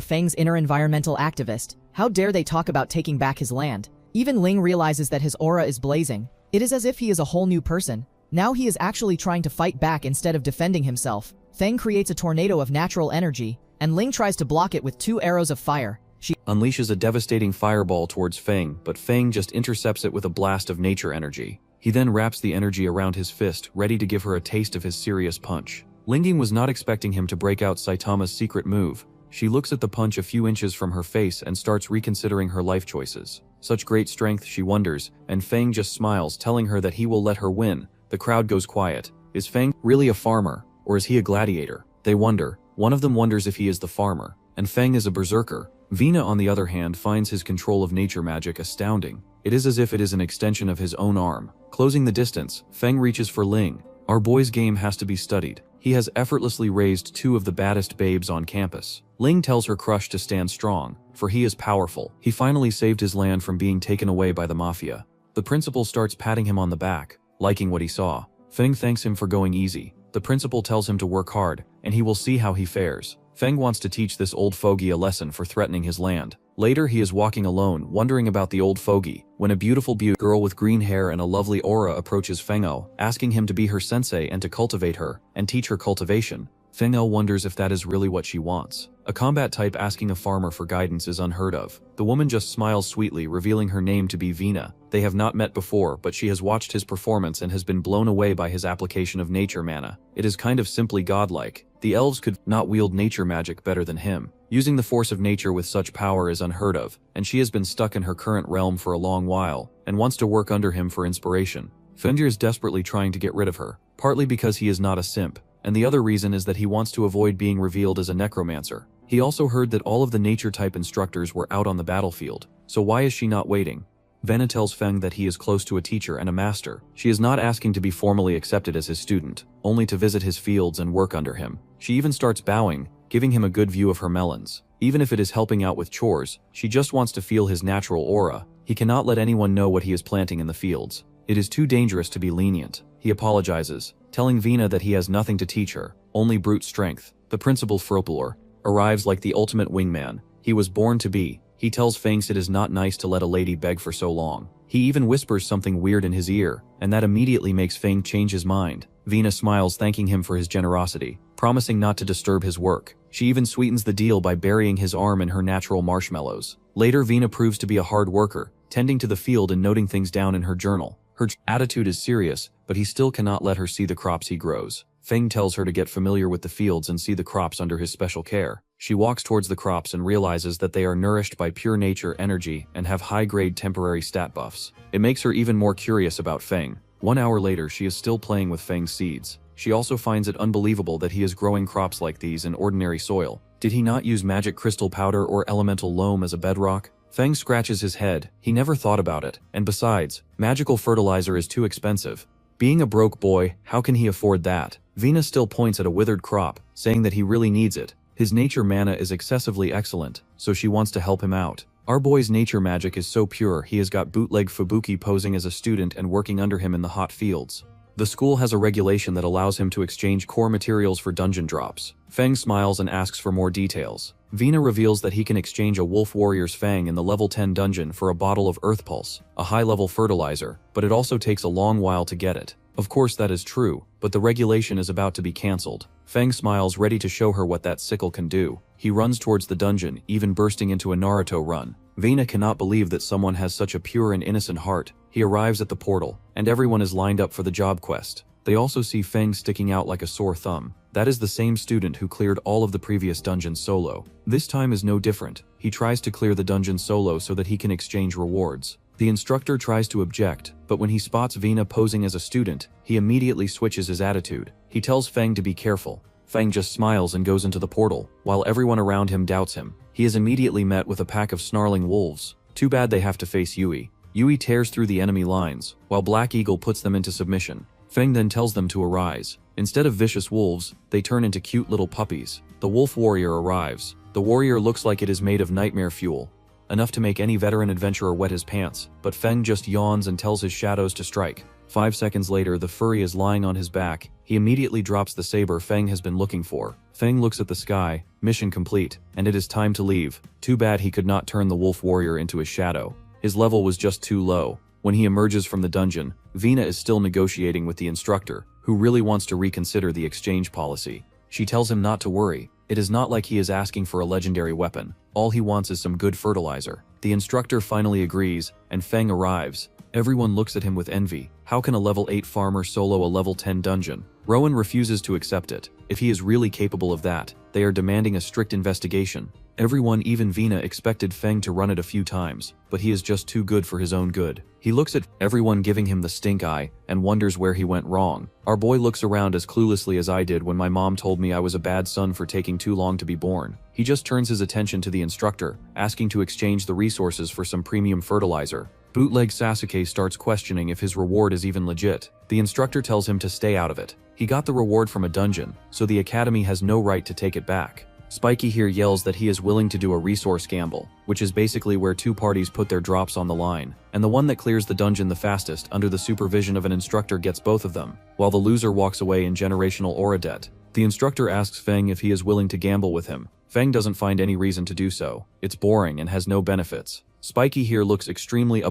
Feng's inner environmental activist. How dare they talk about taking back his land? Even Ling realizes that his aura is blazing. It is as if he is a whole new person. Now he is actually trying to fight back instead of defending himself. Feng creates a tornado of natural energy, and Ling tries to block it with 2 arrows of fire. She unleashes a devastating fireball towards Feng, but Feng just intercepts it with a blast of nature energy. He then wraps the energy around his fist, ready to give her a taste of his serious punch. Linging was not expecting him to break out Saitama's secret move. She looks at the punch a few inches from her face and starts reconsidering her life choices. Such great strength, she wonders, and Feng just smiles, telling her that he will let her win. The crowd goes quiet. Is Feng really a farmer, or is he a gladiator? They wonder. One of them wonders if he is the farmer, and Feng is a berserker. Vena, on the other hand, finds his control of nature magic astounding. It is as if it is an extension of his own arm. Closing the distance, Feng reaches for Ling. Our boy's game has to be studied. He has effortlessly raised 2 of the baddest babes on campus. Ling tells her crush to stand strong, for he is powerful. He finally saved his land from being taken away by the mafia. The principal starts patting him on the back, liking what he saw. Feng thanks him for going easy. The principal tells him to work hard, and he will see how he fares. Feng wants to teach this old fogey a lesson for threatening his land. Later, he is walking alone, wondering about the old fogey, when a beautiful girl with green hair and a lovely aura approaches Fengao, asking him to be her sensei and to cultivate her, and teach her cultivation. Fengao wonders if that is really what she wants. A combat type asking a farmer for guidance is unheard of. The woman just smiles sweetly, revealing her name to be Vena. They have not met before, but she has watched his performance and has been blown away by his application of nature mana. It is kind of simply godlike. The elves could not wield nature magic better than him. Using the force of nature with such power is unheard of, and she has been stuck in her current realm for a long while, and wants to work under him for inspiration. Fenrir is desperately trying to get rid of her, partly because he is not a simp, and the other reason is that he wants to avoid being revealed as a necromancer. He also heard that all of the nature-type instructors were out on the battlefield, so why is she not waiting? Vena tells Feng that he is close to a teacher and a master. She is not asking to be formally accepted as his student, only to visit his fields and work under him. She even starts bowing, giving him a good view of her melons. Even if it is helping out with chores, she just wants to feel his natural aura. He cannot let anyone know what he is planting in the fields. It is too dangerous to be lenient. He apologizes, telling Vena that he has nothing to teach her, only brute strength. The principal Fropelor arrives like the ultimate wingman. He was born to be. He tells Fangs it is not nice to let a lady beg for so long. He even whispers something weird in his ear, and that immediately makes Fang change his mind. Vina smiles, thanking him for his generosity, promising not to disturb his work. She even sweetens the deal by burying his arm in her natural marshmallows. Later, Vina proves to be a hard worker, tending to the field and noting things down in her journal. Her attitude is serious, but he still cannot let her see the crops he grows. Feng tells her to get familiar with the fields and see the crops under his special care. She walks towards the crops and realizes that they are nourished by pure nature energy and have high-grade temporary stat buffs. It makes her even more curious about Feng. 1 hour later, she is still playing with Feng's seeds. She also finds it unbelievable that he is growing crops like these in ordinary soil. Did he not use magic crystal powder or elemental loam as a bedrock? Feng scratches his head. He never thought about it, and besides, magical fertilizer is too expensive. Being a broke boy, how can he afford that? Vina still points at a withered crop, saying that he really needs it. His nature mana is excessively excellent, so she wants to help him out. Our boy's nature magic is so pure he has got bootleg Fubuki posing as a student and working under him in the hot fields. The school has a regulation that allows him to exchange core materials for dungeon drops. Feng smiles and asks for more details. Vina reveals that he can exchange a wolf warrior's fang in the level 10 dungeon for a bottle of Earth Pulse, a high-level fertilizer, but it also takes a long while to get it. Of course that is true, but the regulation is about to be cancelled. Feng smiles, ready to show her what that sickle can do. He runs towards the dungeon, even bursting into a Naruto run. Vina cannot believe that someone has such a pure and innocent heart. He arrives at the portal, and everyone is lined up for the job quest. They also see Feng sticking out like a sore thumb. That is the same student who cleared all of the previous dungeons solo. This time is no different. He tries to clear the dungeon solo so that he can exchange rewards. The instructor tries to object, but when he spots Vina posing as a student, he immediately switches his attitude. He tells Feng to be careful. Feng just smiles and goes into the portal, while everyone around him doubts him. He is immediately met with a pack of snarling wolves. Too bad they have to face Yui. Yui tears through the enemy lines, while Black Eagle puts them into submission. Feng then tells them to arise. Instead of vicious wolves, they turn into cute little puppies. The wolf warrior arrives. The warrior looks like it is made of nightmare fuel, enough to make any veteran adventurer wet his pants, but Feng just yawns and tells his shadows to strike. 5 seconds later, the furry is lying on his back. He immediately drops the saber Feng has been looking for. Feng looks at the sky. Mission complete, and it is time to leave. Too bad he could not turn the wolf warrior into his shadow. His level was just too low. When he emerges from the dungeon, Vina is still negotiating with the instructor, who really wants to reconsider the exchange policy. She tells him not to worry. It is not like he is asking for a legendary weapon. All he wants is some good fertilizer. The instructor finally agrees, and Feng arrives. Everyone looks at him with envy. How can a level 8 farmer solo a level 10 dungeon? Rowan refuses to accept it. If he is really capable of that, they are demanding a strict investigation. Everyone, even Vina, expected Feng to run it a few times, but he is just too good for his own good. He looks at everyone giving him the stink eye and wonders where he went wrong. Our boy looks around as cluelessly as I did when my mom told me I was a bad son for taking too long to be born. He just turns his attention to the instructor, asking to exchange the resources for some premium fertilizer. Bootleg Sasuke starts questioning if his reward is even legit. The instructor tells him to stay out of it. He got the reward from a dungeon, so the academy has no right to take it back. Spiky here yells that he is willing to do a resource gamble, which is basically where two parties put their drops on the line, and the one that clears the dungeon the fastest under the supervision of an instructor gets both of them, while the loser walks away in generational aura debt. The instructor asks Feng if he is willing to gamble with him. Feng doesn't find any reason to do so. It's boring and has no benefits. Spiky here looks extremely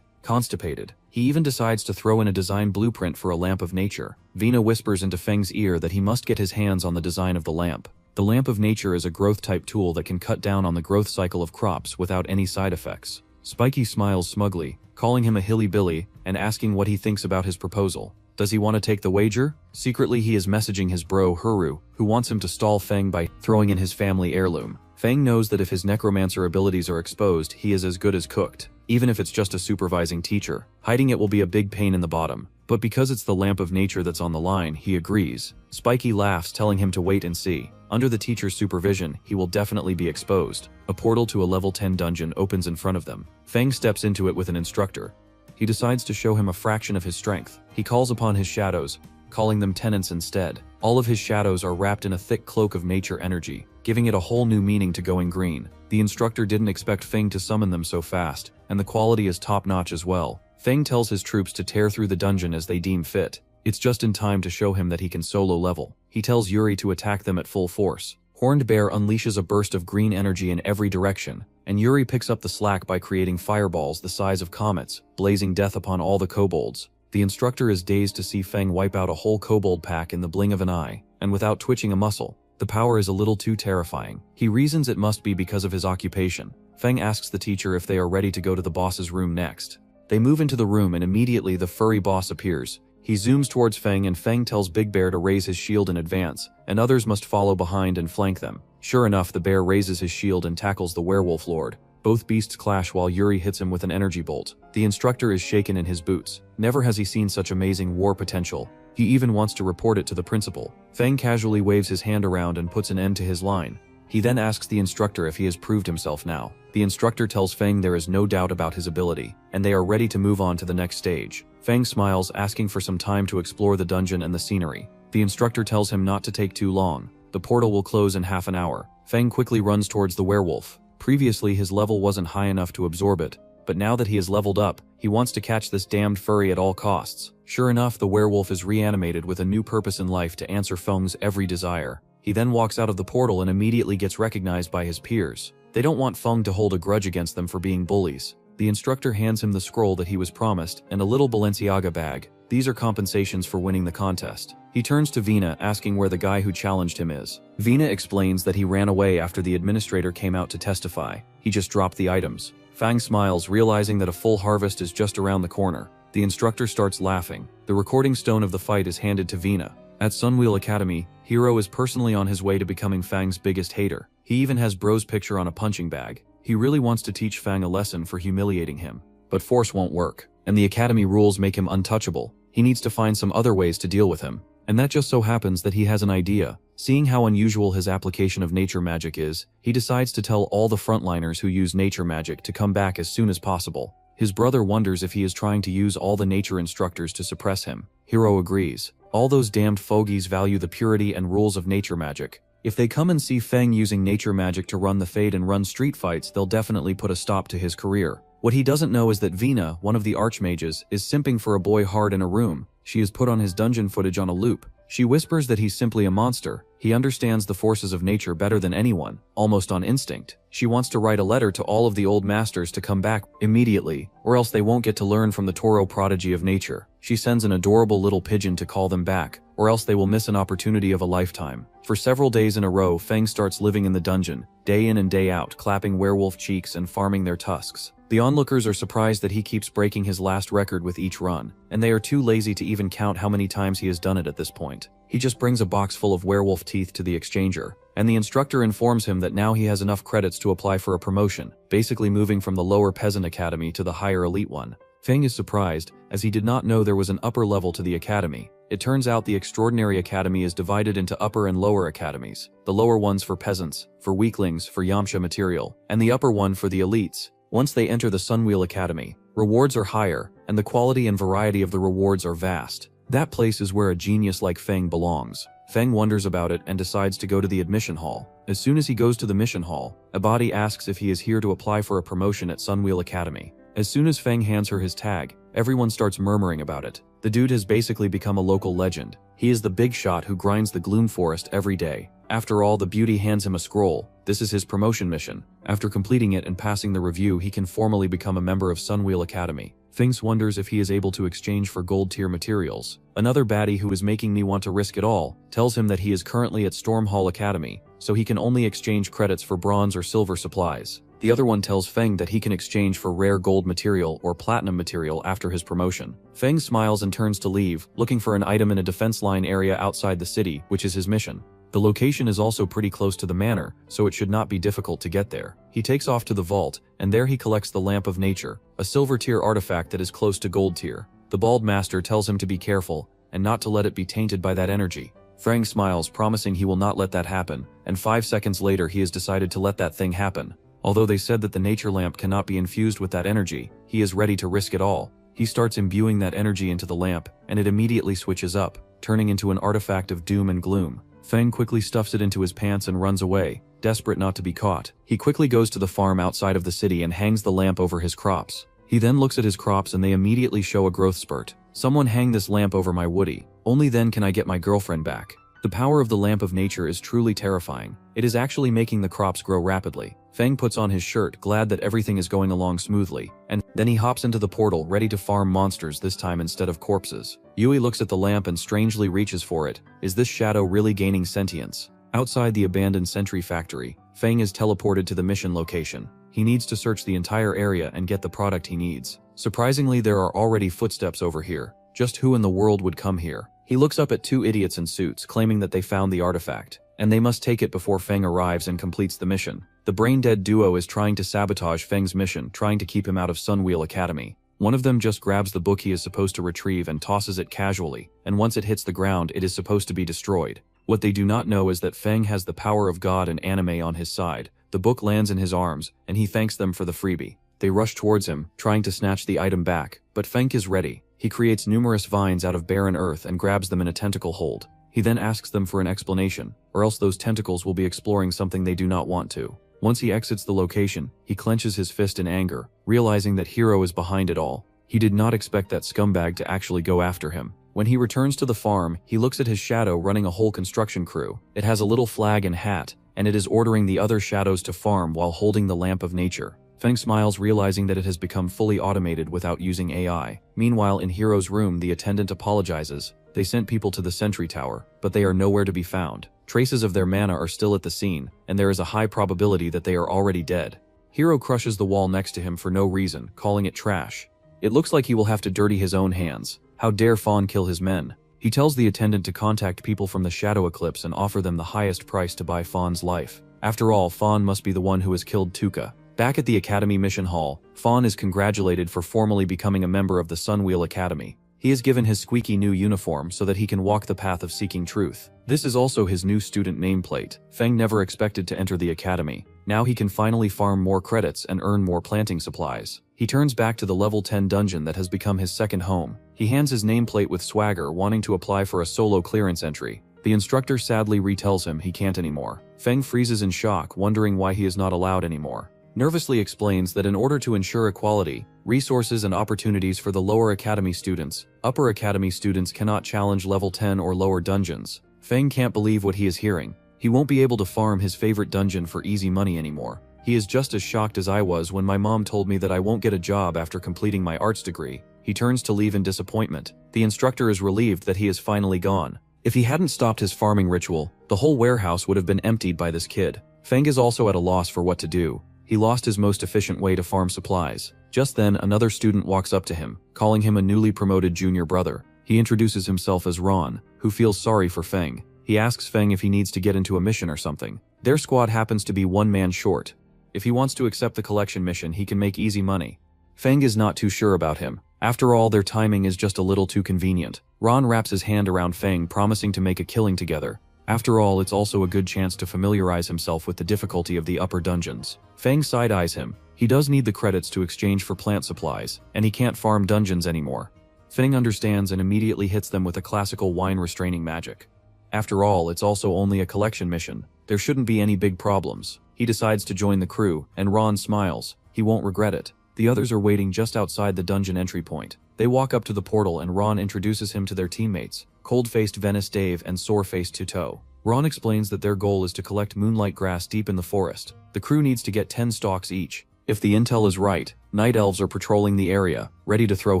constipated. He even decides to throw in a design blueprint for a lamp of nature. Vina whispers into Feng's ear that he must get his hands on the design of the lamp. The lamp of nature is a growth-type tool that can cut down on the growth cycle of crops without any side effects. Spiky smiles smugly, calling him a hilly-billy and asking what he thinks about his proposal. Does he want to take the wager? Secretly, he is messaging his bro Huru, who wants him to stall Feng by throwing in his family heirloom. Feng knows that if his necromancer abilities are exposed, he is as good as cooked, even if it's just a supervising teacher. Hiding it will be a big pain in the bottom, but because it's the lamp of nature that's on the line, he agrees. Spiky laughs, telling him to wait and see. Under the teacher's supervision, he will definitely be exposed. A portal to a level 10 dungeon opens in front of them. Feng steps into it with an instructor. He decides to show him a fraction of his strength. He calls upon his shadows, calling them tenants instead. All of his shadows are wrapped in a thick cloak of nature energy, giving it a whole new meaning to going green. The instructor didn't expect Feng to summon them so fast, and the quality is top-notch as well. Feng tells his troops to tear through the dungeon as they deem fit. It's just in time to show him that he can solo level. He tells Yuri to attack them at full force. Horned Bear unleashes a burst of green energy in every direction, and Yuri picks up the slack by creating fireballs the size of comets, blazing death upon all the kobolds. The instructor is dazed to see Feng wipe out a whole kobold pack in the blink of an eye, and without twitching a muscle. The power is a little too terrifying. He reasons it must be because of his occupation. Feng asks the teacher if they are ready to go to the boss's room next. They move into the room and immediately the furry boss appears. He zooms towards Feng and Feng tells Big Bear to raise his shield in advance, and others must follow behind and flank them. Sure enough, the bear raises his shield and tackles the werewolf lord. Both beasts clash while Yuri hits him with an energy bolt. The instructor is shaken in his boots. Never has he seen such amazing war potential. He even wants to report it to the principal. Feng casually waves his hand around and puts an end to his line. He then asks the instructor if he has proved himself now. The instructor tells Feng there is no doubt about his ability, and they are ready to move on to the next stage. Feng smiles, asking for some time to explore the dungeon and the scenery. The instructor tells him not to take too long. The portal will close in half an hour. Feng quickly runs towards the werewolf. Previously, his level wasn't high enough to absorb it, but now that he has leveled up, he wants to catch this damned furry at all costs. Sure enough, the werewolf is reanimated with a new purpose in life to answer Feng's every desire. He then walks out of the portal and immediately gets recognized by his peers. They don't want Feng to hold a grudge against them for being bullies. The instructor hands him the scroll that he was promised and a little Balenciaga bag. These are compensations for winning the contest. He turns to Vina, asking where the guy who challenged him is. Vina explains that he ran away after the administrator came out to testify. He just dropped the items. Feng smiles, realizing that a full harvest is just around the corner. The instructor starts laughing. The recording stone of the fight is handed to Vina. At Sunwheel Academy, Hero is personally on his way to becoming Fang's biggest hater. He even has Bro's picture on a punching bag. He really wants to teach Fang a lesson for humiliating him. But force won't work, and the academy rules make him untouchable. He needs to find some other ways to deal with him. And that just so happens that he has an idea. Seeing how unusual his application of nature magic is, he decides to tell all the frontliners who use nature magic to come back as soon as possible. His brother wonders if he is trying to use all the nature instructors to suppress him. Hero agrees. All those damned fogies value the purity and rules of nature magic. If they come and see Feng using nature magic to run the Fade and run street fights, they'll definitely put a stop to his career. What he doesn't know is that Vina, one of the archmages, is simping for a boy hard in a room. She has put on his dungeon footage on a loop. She whispers that he's simply a monster. He understands the forces of nature better than anyone, almost on instinct. She wants to write a letter to all of the old masters to come back immediately, or else they won't get to learn from the Toro prodigy of nature. She sends an adorable little pigeon to call them back, or else they will miss an opportunity of a lifetime. For several days in a row, Feng starts living in the dungeon, day in and day out, clapping werewolf cheeks and farming their tusks. The onlookers are surprised that he keeps breaking his last record with each run, and they are too lazy to even count how many times he has done it at this point. He just brings a box full of werewolf teeth to the exchanger, and the instructor informs him that now he has enough credits to apply for a promotion, basically moving from the lower peasant academy to the higher elite one. Feng is surprised, as he did not know there was an upper level to the academy. It turns out the extraordinary academy is divided into upper and lower academies. The lower ones for peasants, for weaklings, for Yamcha material, and the upper one for the elites. Once they enter the Sunwheel Academy, rewards are higher, and the quality and variety of the rewards are vast. That place is where a genius like Feng belongs. Feng wonders about it and decides to go to the admission hall. As soon as he goes to the mission hall, Abadi asks if he is here to apply for a promotion at Sunwheel Academy. As soon as Feng hands her his tag, everyone starts murmuring about it. The dude has basically become a local legend. He is the big shot who grinds the Gloom Forest every day. After all, the beauty hands him a scroll. This is his promotion mission. After completing it and passing the review, he can formally become a member of Sunwheel Academy. Feng wonders if he is able to exchange for gold tier materials. Another baddie who is making me want to risk it all tells him that he is currently at Storm Hall Academy, so he can only exchange credits for bronze or silver supplies. The other one tells Feng that he can exchange for rare gold material or platinum material after his promotion. Feng smiles and turns to leave, looking for an item in a defense line area outside the city, which is his mission. The location is also pretty close to the manor, so it should not be difficult to get there. He takes off to the vault, and there he collects the Lamp of Nature, a silver tier artifact that is close to gold tier. The bald master tells him to be careful, and not to let it be tainted by that energy. Feng smiles, promising he will not let that happen, and 5 seconds later he has decided to let that thing happen. Although they said that the nature lamp cannot be infused with that energy, he is ready to risk it all. He starts imbuing that energy into the lamp, and it immediately switches up, turning into an artifact of doom and gloom. Feng quickly stuffs it into his pants and runs away, desperate not to be caught. He quickly goes to the farm outside of the city and hangs the lamp over his crops. He then looks at his crops and they immediately show a growth spurt. Someone hang this lamp over my woody. Only then can I get my girlfriend back. The power of the lamp of nature is truly terrifying. It is actually making the crops grow rapidly. Feng puts on his shirt, glad that everything is going along smoothly, and then he hops into the portal, ready to farm monsters, this time instead of corpses. Yui looks at the lamp and strangely reaches for it. Is this shadow really gaining sentience? Outside the abandoned sentry factory, Feng is teleported to the mission location. He needs to search the entire area and get the product he needs. Surprisingly, there are already footsteps over here. Just who in the world would come here? He looks up at two idiots in suits, claiming that they found the artifact, and they must take it before Feng arrives and completes the mission. The brain-dead duo is trying to sabotage Feng's mission, trying to keep him out of Sunwheel Academy. One of them just grabs the book he is supposed to retrieve and tosses it casually, and once it hits the ground, it is supposed to be destroyed. What they do not know is that Feng has the power of God and anime on his side. The book lands in his arms, and he thanks them for the freebie. They rush towards him, trying to snatch the item back, but Feng is ready. He creates numerous vines out of barren earth and grabs them in a tentacle hold. He then asks them for an explanation, or else those tentacles will be exploring something they do not want to. Once he exits the location, he clenches his fist in anger, realizing that Hiro is behind it all. He did not expect that scumbag to actually go after him. When he returns to the farm, he looks at his shadow running a whole construction crew. It has a little flag and hat, and it is ordering the other shadows to farm while holding the lamp of nature. Feng smiles, realizing that it has become fully automated without using AI. Meanwhile, in Hiro's room, the attendant apologizes. They sent people to the sentry tower, but they are nowhere to be found. Traces of their mana are still at the scene, and there is a high probability that they are already dead. Hiro crushes the wall next to him for no reason, calling it trash. It looks like he will have to dirty his own hands. How dare Fawn kill his men? He tells the attendant to contact people from the Shadow Eclipse and offer them the highest price to buy Fawn's life. After all, Fawn must be the one who has killed Tuka. Back at the Academy Mission Hall, Fawn is congratulated for formally becoming a member of the Sunwheel Academy. He is given his squeaky new uniform so that he can walk the path of seeking truth. This is also his new student nameplate. Feng never expected to enter the academy. Now he can finally farm more credits and earn more planting supplies. He turns back to the level 10 dungeon that has become his second home. He hands his nameplate with swagger, wanting to apply for a solo clearance entry. The instructor sadly retells him he can't anymore. Feng freezes in shock, wondering why he is not allowed anymore. Nervously explains that in order to ensure equality, resources and opportunities for the lower academy students, upper academy students cannot challenge level 10 or lower dungeons. Feng can't believe what he is hearing. He won't be able to farm his favorite dungeon for easy money anymore. He is just as shocked as I was when my mom told me that I won't get a job after completing my arts degree. He turns to leave in disappointment. The instructor is relieved that he is finally gone. If he hadn't stopped his farming ritual, the whole warehouse would have been emptied by this kid. Feng is also at a loss for what to do. He lost his most efficient way to farm supplies. Just then, another student walks up to him, calling him a newly promoted junior brother. He introduces himself as Ron, who feels sorry for Feng. He asks Feng if he needs to get into a mission or something. Their squad happens to be one man short. If he wants to accept the collection mission, he can make easy money. Feng is not too sure about him. After all, their timing is just a little too convenient. Ron wraps his hand around Feng, promising to make a killing together. After all, it's also a good chance to familiarize himself with the difficulty of the upper dungeons. Feng side-eyes him. He does need the credits to exchange for plant supplies, and he can't farm dungeons anymore. Feng understands and immediately hits them with a classical wine-restraining magic. After all, it's also only a collection mission. There shouldn't be any big problems. He decides to join the crew, and Ron smiles. He won't regret it. The others are waiting just outside the dungeon entry point. They walk up to the portal and Ron introduces him to their teammates, Cold-Faced Venice Dave and Sore-Faced Tuto. Ron explains that their goal is to collect moonlight grass deep in the forest. The crew needs to get 10 stalks each. If the intel is right, night elves are patrolling the area, ready to throw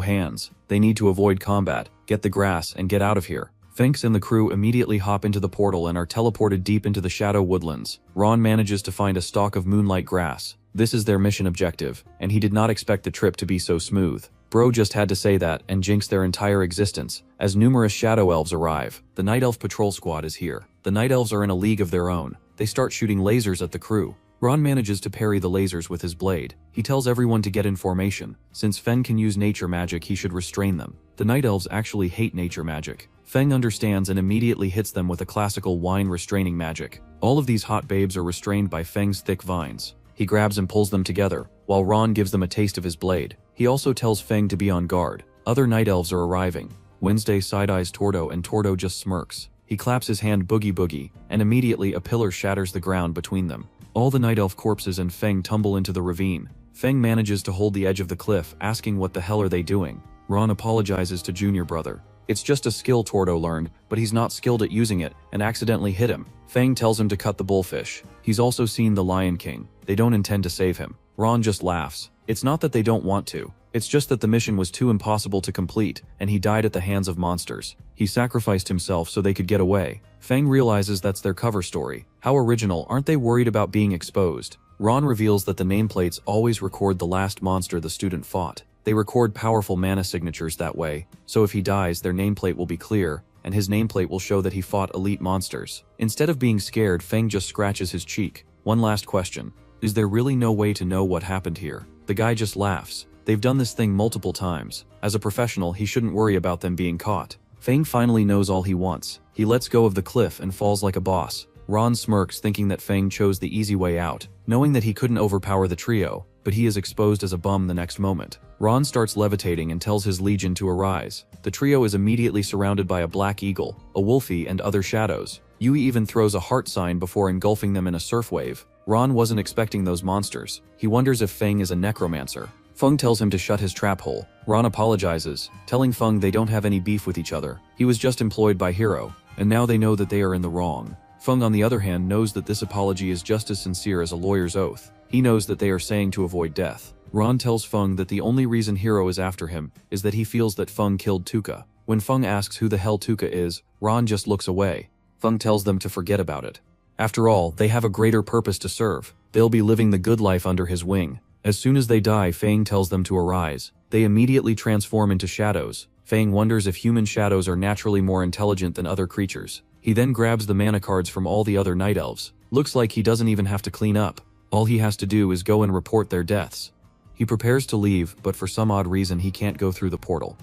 hands. They need to avoid combat, get the grass, and get out of here. Finks and the crew immediately hop into the portal and are teleported deep into the Shadow Woodlands. Ron manages to find a stalk of moonlight grass. This is their mission objective, and he did not expect the trip to be so smooth. Bro just had to say that and jinx their entire existence, as numerous shadow elves arrive. The Night Elf Patrol Squad is here. The Night Elves are in a league of their own. They start shooting lasers at the crew. Ron manages to parry the lasers with his blade. He tells everyone to get in formation. Since Feng can use nature magic, he should restrain them. The Night Elves actually hate nature magic. Feng understands and immediately hits them with a classical wine restraining magic. All of these hot babes are restrained by Feng's thick vines. He grabs and pulls them together, while Ron gives them a taste of his blade. He also tells Feng to be on guard. Other Night Elves are arriving. Wednesday side-eyes Tordo and Tordo just smirks. He claps his hand boogie boogie, and immediately a pillar shatters the ground between them. All the Night Elf corpses and Feng tumble into the ravine. Feng manages to hold the edge of the cliff, asking what the hell are they doing. Ron apologizes to Junior Brother. It's just a skill Tordo learned, but he's not skilled at using it and accidentally hit him. Fang tells him to cut the bullfish. He's also seen the Lion King. They don't intend to save him. Ron just laughs. It's not that they don't want to. It's just that the mission was too impossible to complete, and he died at the hands of monsters. He sacrificed himself so they could get away. Fang realizes that's their cover story. How original, aren't they worried about being exposed? Ron reveals that the nameplates always record the last monster the student fought. They record powerful mana signatures that way, so if he dies, their nameplate will be clear, and his nameplate will show that he fought elite monsters. Instead of being scared, Fang just scratches his cheek. One last question. Is there really no way to know what happened here? The guy just laughs. They've done this thing multiple times. As a professional, he shouldn't worry about them being caught. Fang finally knows all he wants. He lets go of the cliff and falls like a boss. Ron smirks, thinking that Fang chose the easy way out, knowing that he couldn't overpower the trio, but he is exposed as a bum the next moment. Ron starts levitating and tells his legion to arise. The trio is immediately surrounded by a black eagle, a wolfie, and other shadows. Yui even throws a heart sign before engulfing them in a surf wave. Ron wasn't expecting those monsters. He wonders if Fang is a necromancer. Feng tells him to shut his trap hole. Ron apologizes, telling Feng they don't have any beef with each other. He was just employed by Hero, and now they know that they are in the wrong. Feng, on the other hand, knows that this apology is just as sincere as a lawyer's oath. He knows that they are saying to avoid death. Ron tells Feng that the only reason Hero is after him is that he feels that Feng killed Tuka. When Feng asks who the hell Tuka is, Ron just looks away. Feng tells them to forget about it. After all, they have a greater purpose to serve. They'll be living the good life under his wing. As soon as they die, Fang tells them to arise. They immediately transform into shadows. Fang wonders if human shadows are naturally more intelligent than other creatures. He then grabs the mana cards from all the other night elves. Looks like he doesn't even have to clean up. All he has to do is go and report their deaths. He prepares to leave, but for some odd reason he can't go through the portal.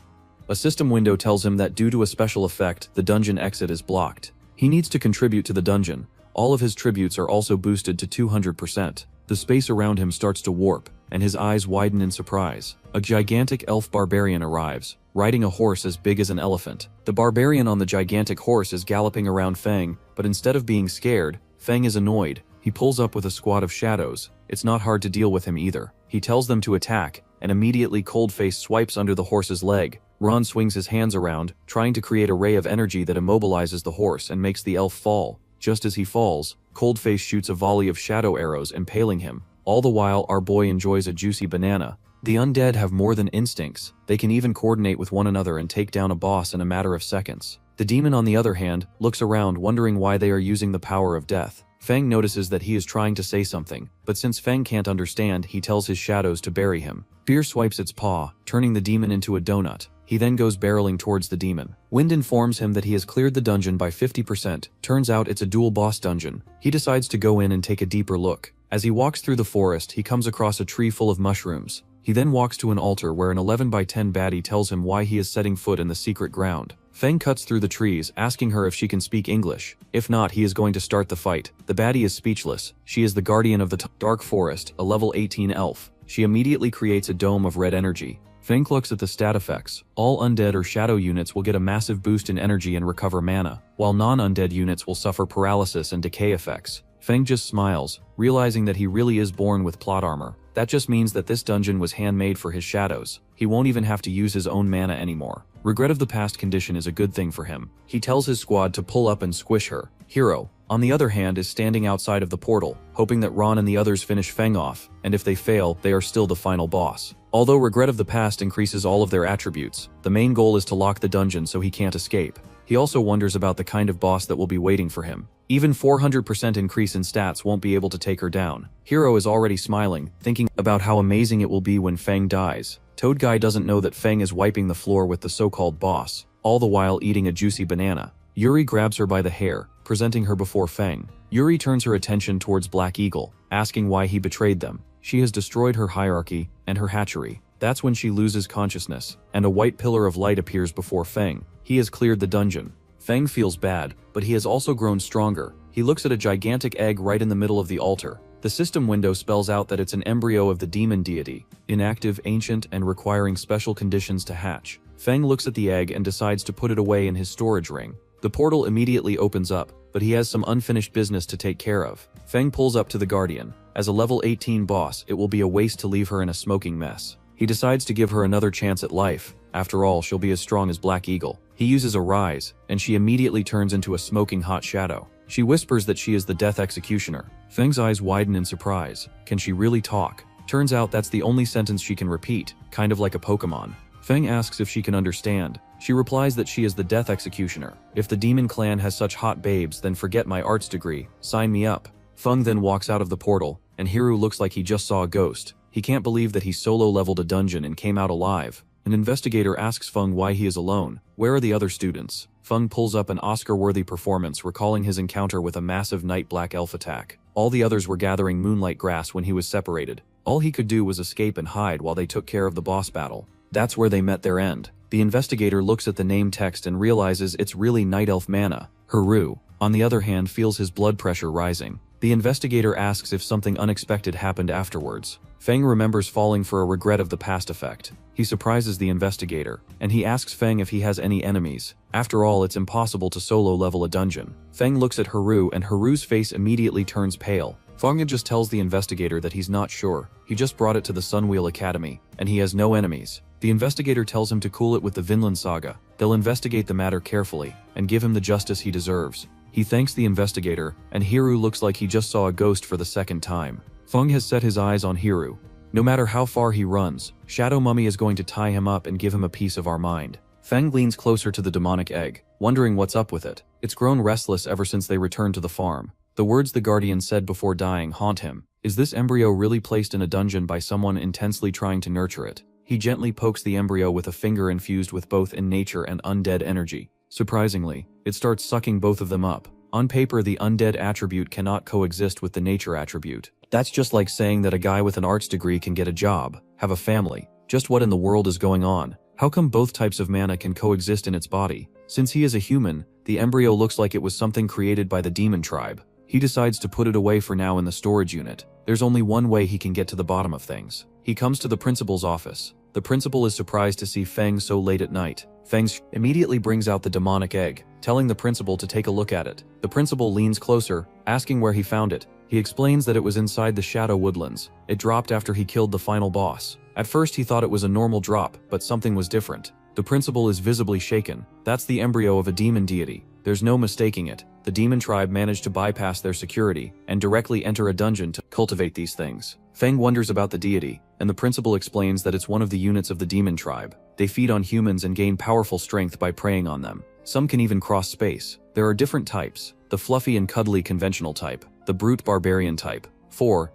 A system window tells him that due to a special effect, the dungeon exit is blocked. He needs to contribute to the dungeon. All of his tributes are also boosted to 200%. The space around him starts to warp, and his eyes widen in surprise. A gigantic elf barbarian arrives, riding a horse as big as an elephant. The barbarian on the gigantic horse is galloping around Fang, but instead of being scared, Fang is annoyed. He pulls up with a squad of shadows. It's not hard to deal with him either. He tells them to attack, and immediately Coldface swipes under the horse's leg. Ron swings his hands around, trying to create a ray of energy that immobilizes the horse and makes the elf fall. Just as he falls, Coldface shoots a volley of shadow arrows, impaling him. All the while, our boy enjoys a juicy banana. The undead have more than instincts. They can even coordinate with one another and take down a boss in a matter of seconds. The demon, on the other hand, looks around, wondering why they are using the power of death. Fang notices that he is trying to say something, but since Fang can't understand, he tells his shadows to bury him. Fear swipes its paw, turning the demon into a donut. He then goes barreling towards the demon. Wind informs him that he has cleared the dungeon by 50%. Turns out it's a dual boss dungeon. He decides to go in and take a deeper look. As he walks through the forest, he comes across a tree full of mushrooms. He then walks to an altar where an 11 by 10 baddie tells him why he is setting foot in the secret ground. Fang cuts through the trees, asking her if she can speak English. If not, he is going to start the fight. The baddie is speechless. She is the guardian of the dark forest, a level 18 elf. She immediately creates a dome of red energy. Fang looks at the stat effects. All undead or shadow units will get a massive boost in energy and recover mana, while non-undead units will suffer paralysis and decay effects. Fang just smiles, realizing that he really is born with plot armor. That just means that this dungeon was handmade for his shadows. He won't even have to use his own mana anymore. Regret of the past condition is a good thing for him. He tells his squad to pull up and squish her. Hero, on the other hand, is standing outside of the portal, hoping that Ron and the others finish Fang off, and if they fail, they are still the final boss. Although Regret of the Past increases all of their attributes, the main goal is to lock the dungeon so he can't escape. He also wonders about the kind of boss that will be waiting for him. Even 400% increase in stats won't be able to take her down. Hero is already smiling, thinking about how amazing it will be when Fang dies. Toad Guy doesn't know that Fang is wiping the floor with the so-called boss, all the while eating a juicy banana. Yuri grabs her by the hair, presenting her before Fang. Yuri turns her attention towards Black Eagle, asking why he betrayed them. She has destroyed her hierarchy and her hatchery. That's when she loses consciousness, and a white pillar of light appears before Fang. He has cleared the dungeon. Fang feels bad, but he has also grown stronger. He looks at a gigantic egg right in the middle of the altar. The system window spells out that it's an embryo of the demon deity, inactive, ancient, and requiring special conditions to hatch. Fang looks at the egg and decides to put it away in his storage ring. The portal immediately opens up, but he has some unfinished business to take care of. Fang pulls up to the Guardian. As a level 18 boss, it will be a waste to leave her in a smoking mess. He decides to give her another chance at life. After all, she'll be as strong as Black Eagle. He uses a rise, and she immediately turns into a smoking hot shadow. She whispers that she is the death executioner. Feng's eyes widen in surprise. Can she really talk? Turns out that's the only sentence she can repeat, kind of like a Pokemon. Feng asks if she can understand. She replies that she is the death executioner. If the demon clan has such hot babes, then forget my arts degree. Sign me up. Feng then walks out of the portal, and Hiru looks like he just saw a ghost. He can't believe that he solo-leveled a dungeon and came out alive. An investigator asks Feng why he is alone. Where are the other students? Feng pulls up an Oscar-worthy performance, recalling his encounter with a massive night black elf attack. All the others were gathering moonlight grass when he was separated. All he could do was escape and hide while they took care of the boss battle. That's where they met their end. The investigator looks at the name text and realizes it's really Night Elf Mana. Hiru, on the other hand, feels his blood pressure rising. The investigator asks if something unexpected happened afterwards. Feng remembers falling for a regret of the past effect. He surprises the investigator, and he asks Feng if he has any enemies. After all, it's impossible to solo level a dungeon. Feng looks at Hiru, and Hiru's face immediately turns pale. Feng just tells the investigator that he's not sure. He just brought it to the Sunwheel Academy, and he has no enemies. The investigator tells him to cool it with the Vinland Saga. They'll investigate the matter carefully, and give him the justice he deserves. He thanks the investigator, and Hiru looks like he just saw a ghost for the second time. Feng has set his eyes on Hiru. No matter how far he runs, Shadow Mummy is going to tie him up and give him a piece of our mind. Feng leans closer to the demonic egg, wondering what's up with it. It's grown restless ever since they returned to the farm. The words the Guardian said before dying haunt him. Is this embryo really placed in a dungeon by someone intensely trying to nurture it? He gently pokes the embryo with a finger infused with both in nature and undead energy. Surprisingly, it starts sucking both of them up. On paper, the undead attribute cannot coexist with the nature attribute. That's just like saying that a guy with an arts degree can get a job, have a family. Just what in the world is going on? How come both types of mana can coexist in its body? Since he is a human, the embryo looks like it was something created by the demon tribe. He decides to put it away for now in the storage unit. There's only one way he can get to the bottom of things. He comes to the principal's office. The principal is surprised to see Feng so late at night. Feng immediately brings out the demonic egg, telling the principal to take a look at it. The principal leans closer, asking where he found it. He explains that it was inside the Shadow Woodlands. It dropped after he killed the final boss. At first he thought it was a normal drop, but something was different. The principal is visibly shaken. That's the embryo of a demon deity. There's no mistaking it. The demon tribe managed to bypass their security and directly enter a dungeon to cultivate these things. Feng wonders about the deity, and the principal explains that it's one of the units of the demon tribe. They feed on humans and gain powerful strength by preying on them. Some can even cross space. There are different types: the fluffy and cuddly conventional type, the brute barbarian type,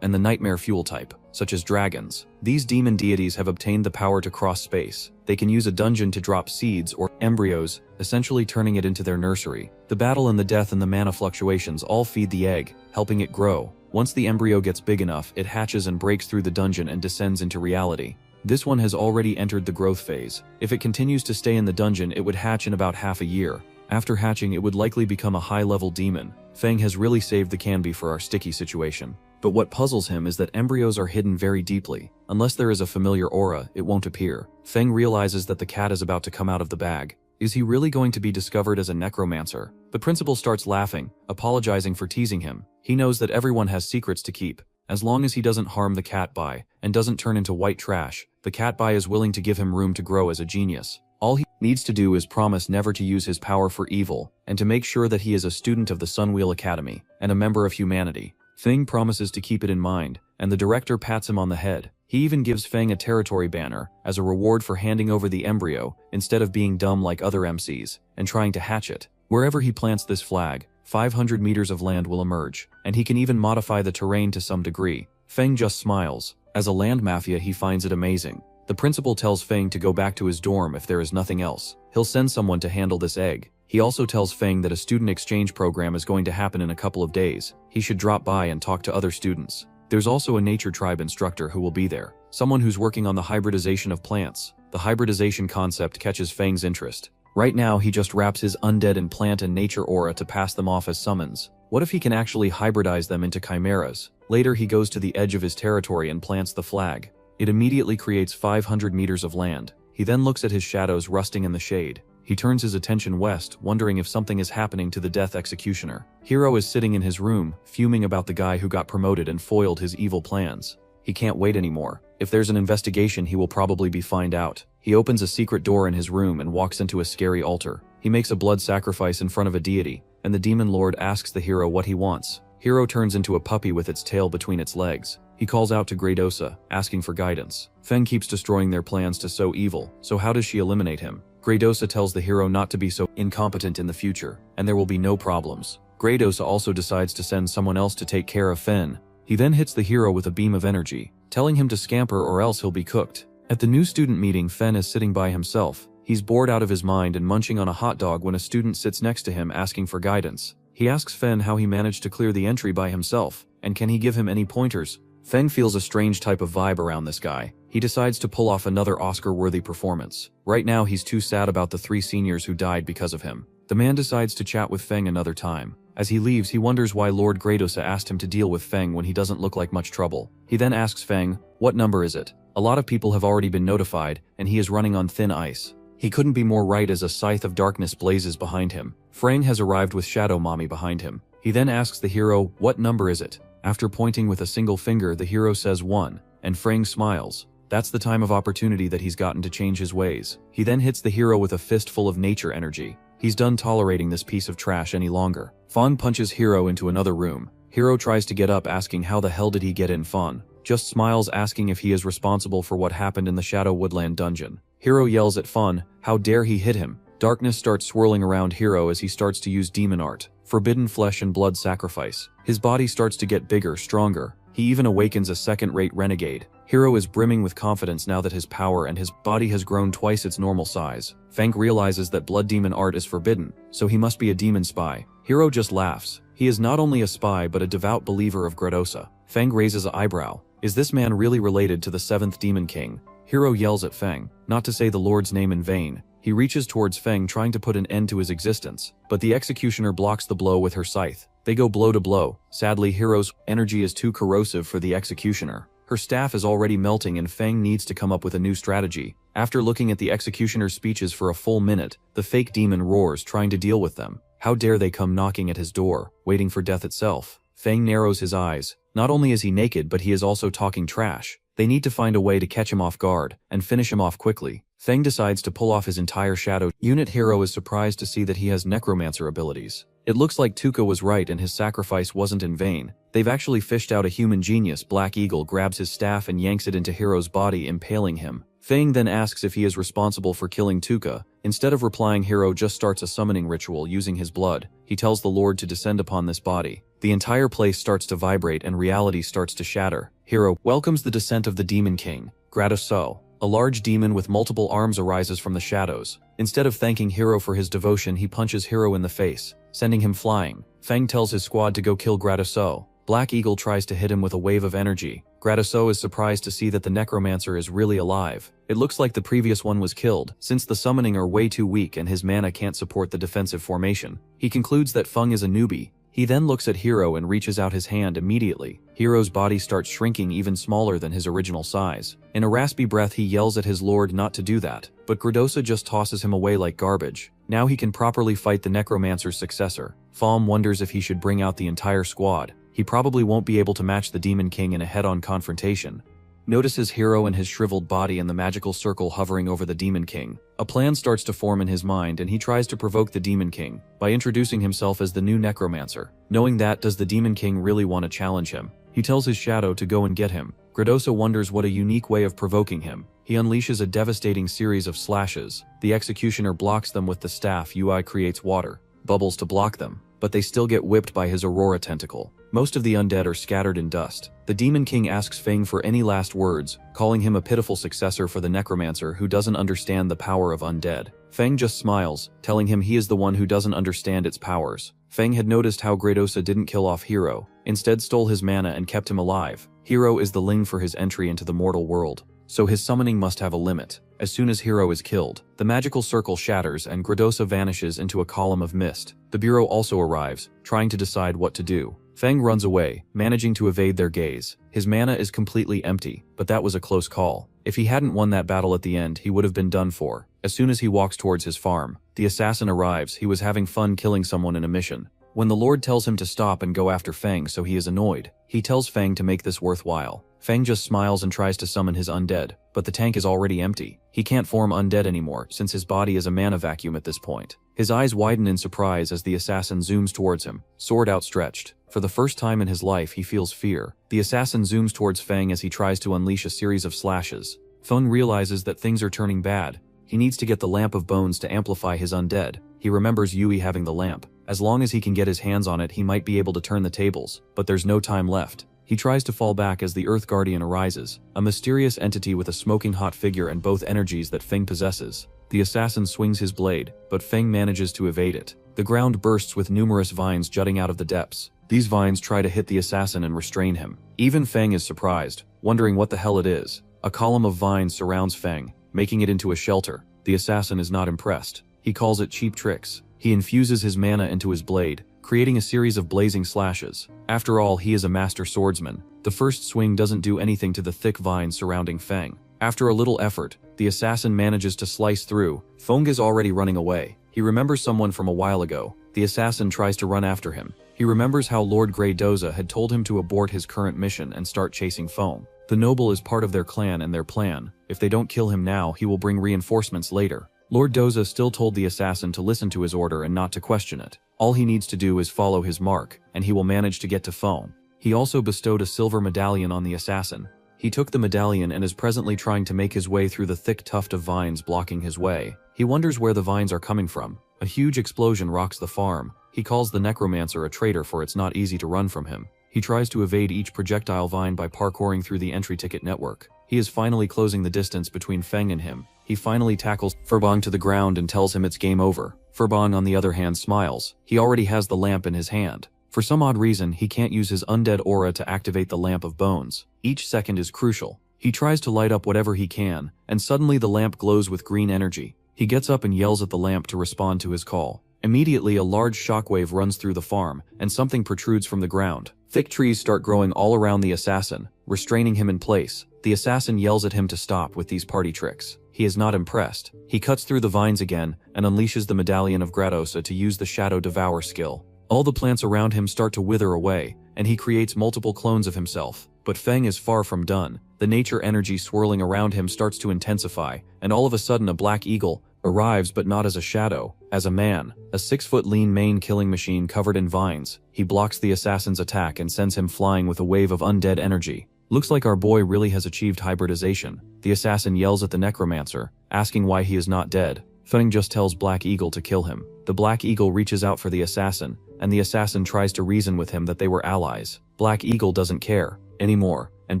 and the nightmare fuel type, such as dragons. These demon deities have obtained the power to cross space. They can use a dungeon to drop seeds or embryos, essentially turning it into their nursery. The battle and the death and the mana fluctuations all feed the egg, helping it grow. Once the embryo gets big enough, it hatches and breaks through the dungeon and descends into reality. This one has already entered the growth phase. If it continues to stay in the dungeon, it would hatch in about half a year. After hatching, it would likely become a high-level demon. Feng has really saved the canby for our sticky situation. But what puzzles him is that embryos are hidden very deeply. Unless there is a familiar aura, it won't appear. Feng realizes that the cat is about to come out of the bag. Is he really going to be discovered as a necromancer? The principal starts laughing, apologizing for teasing him. He knows that everyone has secrets to keep. As long as he doesn't harm the cat by and doesn't turn into white trash, the cat by is willing to give him room to grow as a genius. All he needs to do is promise never to use his power for evil, and to make sure that he is a student of the Sunwheel Academy and a member of humanity. Feng promises to keep it in mind, and the director pats him on the head. He even gives Feng a territory banner as a reward for handing over the embryo instead of being dumb like other MCs and trying to hatch it. Wherever he plants this flag, 500 meters of land will emerge, and he can even modify the terrain to some degree. Feng just smiles. As a land mafia, he finds it amazing. The principal tells Feng to go back to his dorm if there is nothing else. He'll send someone to handle this egg. He also tells Feng that a student exchange program is going to happen in a couple of days. He should drop by and talk to other students. There's also a nature tribe instructor who will be there, someone who's working on the hybridization of plants. The hybridization concept catches Feng's interest. Right now, he just wraps his undead in plant and nature aura to pass them off as summons. What if he can actually hybridize them into chimeras? Later, he goes to the edge of his territory and plants the flag. It immediately creates 500 meters of land. He then looks at his shadows rusting in the shade. He turns his attention west, wondering if something is happening to the death executioner. Hero is sitting in his room, fuming about the guy who got promoted and foiled his evil plans. He can't wait anymore. If there's an investigation, he will probably be found out. He opens a secret door in his room and walks into a scary altar. He makes a blood sacrifice in front of a deity, and the demon lord asks the hero what he wants. Hero turns into a puppy with its tail between its legs. He calls out to Gradosa, asking for guidance. Feng keeps destroying their plans to sow evil, so how does she eliminate him? Gradosa tells the hero not to be so incompetent in the future, and there will be no problems. Gradosa also decides to send someone else to take care of Fen. He then hits the hero with a beam of energy, telling him to scamper or else he'll be cooked. At the new student meeting, Fen is sitting by himself. He's bored out of his mind and munching on a hot dog when a student sits next to him asking for guidance. He asks Fen how he managed to clear the entry by himself, and can he give him any pointers. Fen feels a strange type of vibe around this guy. He decides to pull off another Oscar-worthy performance. Right now he's too sad about the 3 seniors who died because of him. The man decides to chat with Feng another time. As he leaves, he wonders why Lord Gradosa asked him to deal with Feng when he doesn't look like much trouble. He then asks Feng, "What number is it?" A lot of people have already been notified, and he is running on thin ice. He couldn't be more right as a scythe of darkness blazes behind him. Feng has arrived with Shadow Mommy behind him. He then asks the hero, "What number is it?" After pointing with a single finger, the hero says 1, and Feng smiles. That's the time of opportunity that he's gotten to change his ways. He then hits the hero with a fist full of nature energy. He's done tolerating this piece of trash any longer. Fawn punches Hero into another room. Hero tries to get up asking how the hell did he get in. Fawn just smiles asking if he is responsible for what happened in the Shadow Woodland dungeon. Hero yells at Fawn, how dare he hit him. Darkness starts swirling around Hero as he starts to use demon art, forbidden flesh and blood sacrifice. His body starts to get bigger, stronger. He even awakens a second-rate renegade. Hero is brimming with confidence now that his power and his body has grown twice its normal size. Feng realizes that blood demon art is forbidden, so he must be a demon spy. Hero just laughs. He is not only a spy but a devout believer of Gradosa. Feng raises an eyebrow. Is this man really related to the 7th Demon King? Hero yells at Feng, not to say the Lord's name in vain. He reaches towards Feng trying to put an end to his existence, but the executioner blocks the blow with her scythe. They go blow to blow. Sadly, Hero's energy is too corrosive for the executioner. Her staff is already melting and Feng needs to come up with a new strategy. After looking at the executioner's speeches for a full minute, the fake demon roars trying to deal with them. How dare they come knocking at his door, waiting for death itself. Feng narrows his eyes. Not only is he naked but he is also talking trash. They need to find a way to catch him off guard and finish him off quickly. Feng decides to pull off his entire shadow unit. Hero is surprised to see that he has Necromancer abilities. It looks like Tuka was right and his sacrifice wasn't in vain. They've actually fished out a human genius. Black Eagle grabs his staff and yanks it into Hero's body, impaling him. Feng then asks if he is responsible for killing Tuka. Instead of replying, Hero just starts a summoning ritual using his blood. He tells the Lord to descend upon this body. The entire place starts to vibrate and reality starts to shatter. Hero welcomes the descent of the Demon King, Gradosa. A large demon with multiple arms arises from the shadows. Instead of thanking Hero for his devotion, he punches Hero in the face, sending him flying. Feng tells his squad to go kill Gradosa. Black Eagle tries to hit him with a wave of energy. Gradosa is surprised to see that the Necromancer is really alive. It looks like the previous one was killed, since the summoning are way too weak and his mana can't support the defensive formation. He concludes that Feng is a newbie. He then looks at Hero and reaches out his hand immediately. Hero's body starts shrinking even smaller than his original size. In a raspy breath he yells at his lord not to do that, but Gradosa just tosses him away like garbage. Now he can properly fight the Necromancer's successor. Fahm wonders if he should bring out the entire squad. He probably won't be able to match the Demon King in a head-on confrontation. Notices Hero and his shriveled body in the magical circle hovering over the Demon King. A plan starts to form in his mind and he tries to provoke the Demon King by introducing himself as the new Necromancer. Knowing that, does the Demon King really want to challenge him? He tells his shadow to go and get him. Gradosa wonders what a unique way of provoking him. He unleashes a devastating series of slashes. The executioner blocks them with the staff. UI creates water bubbles to block them, but they still get whipped by his Aurora tentacle. Most of the undead are scattered in dust. The Demon King asks Feng for any last words, calling him a pitiful successor for the Necromancer who doesn't understand the power of undead. Feng just smiles, telling him he is the one who doesn't understand its powers. Feng had noticed how Gradosa didn't kill off Hero, instead stole his mana and kept him alive. Hero is the ling for his entry into the mortal world, so his summoning must have a limit. As soon as Hero is killed, the magical circle shatters and Gradosa vanishes into a column of mist. The Bureau also arrives, trying to decide what to do. Feng runs away, managing to evade their gaze. His mana is completely empty, but that was a close call. If he hadn't won that battle at the end, he would have been done for. As soon as he walks towards his farm, the assassin arrives. He was having fun killing someone in a mission. When the Lord tells him to stop and go after Feng, so he is annoyed. He tells Feng to make this worthwhile. Feng just smiles and tries to summon his undead, but but the tank is already empty. He can't form undead anymore since his body is a mana vacuum at this point. His eyes widen in surprise as the assassin zooms towards him, sword outstretched. For the first time in his life, he feels fear. The assassin zooms towards Feng as he tries to unleash a series of slashes. Feng realizes that things are turning bad. He needs to get the lamp of bones to amplify his undead. He remembers Yui having the lamp. As long as he can get his hands on it, he might be able to turn the tables, but there's no time left. He tries to fall back as the Earth Guardian arises, a mysterious entity with a smoking hot figure and both energies that Feng possesses. The assassin swings his blade, but Feng manages to evade it. The ground bursts with numerous vines jutting out of the depths. These vines try to hit the assassin and restrain him. Even Feng is surprised, wondering what the hell it is. A column of vines surrounds Feng, making it into a shelter. The assassin is not impressed. He calls it cheap tricks. He infuses his mana into his blade, creating a series of blazing slashes. After all, he is a master swordsman. The first swing doesn't do anything to the thick vines surrounding Feng. After a little effort, the assassin manages to slice through. Feng is already running away. He remembers someone from a while ago. The assassin tries to run after him. He remembers how Lord Grey Doza had told him to abort his current mission and start chasing Feng. The noble is part of their clan and their plan. If they don't kill him now, he will bring reinforcements later. Lord Doza still told the assassin to listen to his order and not to question it. All he needs to do is follow his mark, and he will manage to get to Feng. He also bestowed a silver medallion on the assassin. He took the medallion and is presently trying to make his way through the thick tuft of vines blocking his way. He wonders where the vines are coming from. A huge explosion rocks the farm. He calls the Necromancer a traitor, for it's not easy to run from him. He tries to evade each projectile vine by parkouring through the entry ticket network. He is finally closing the distance between Feng and him. He finally tackles Furbong to the ground and tells him it's game over. Furbong, on the other hand, smiles. He already has the lamp in his hand. For some odd reason, he can't use his undead aura to activate the lamp of bones. Each second is crucial. He tries to light up whatever he can, and suddenly the lamp glows with green energy. He gets up and yells at the lamp to respond to his call. Immediately, a large shockwave runs through the farm, and something protrudes from the ground. Thick trees start growing all around the assassin, restraining him in place. The assassin yells at him to stop with these party tricks. He is not impressed. He cuts through the vines again, and unleashes the Medallion of Gratosa to use the Shadow Devour skill. All the plants around him start to wither away, and he creates multiple clones of himself. But Feng is far from done. The nature energy swirling around him starts to intensify, and all of a sudden a black eagle arrives, but not as a shadow, as a man. A 6-foot lean mane killing machine covered in vines. He blocks the assassin's attack and sends him flying with a wave of undead energy. Looks like our boy really has achieved hybridization. The assassin yells at the Necromancer, asking why he is not dead. Feng just tells Black Eagle to kill him. The Black Eagle reaches out for the assassin, and the assassin tries to reason with him that they were allies. Black Eagle doesn't care anymore, and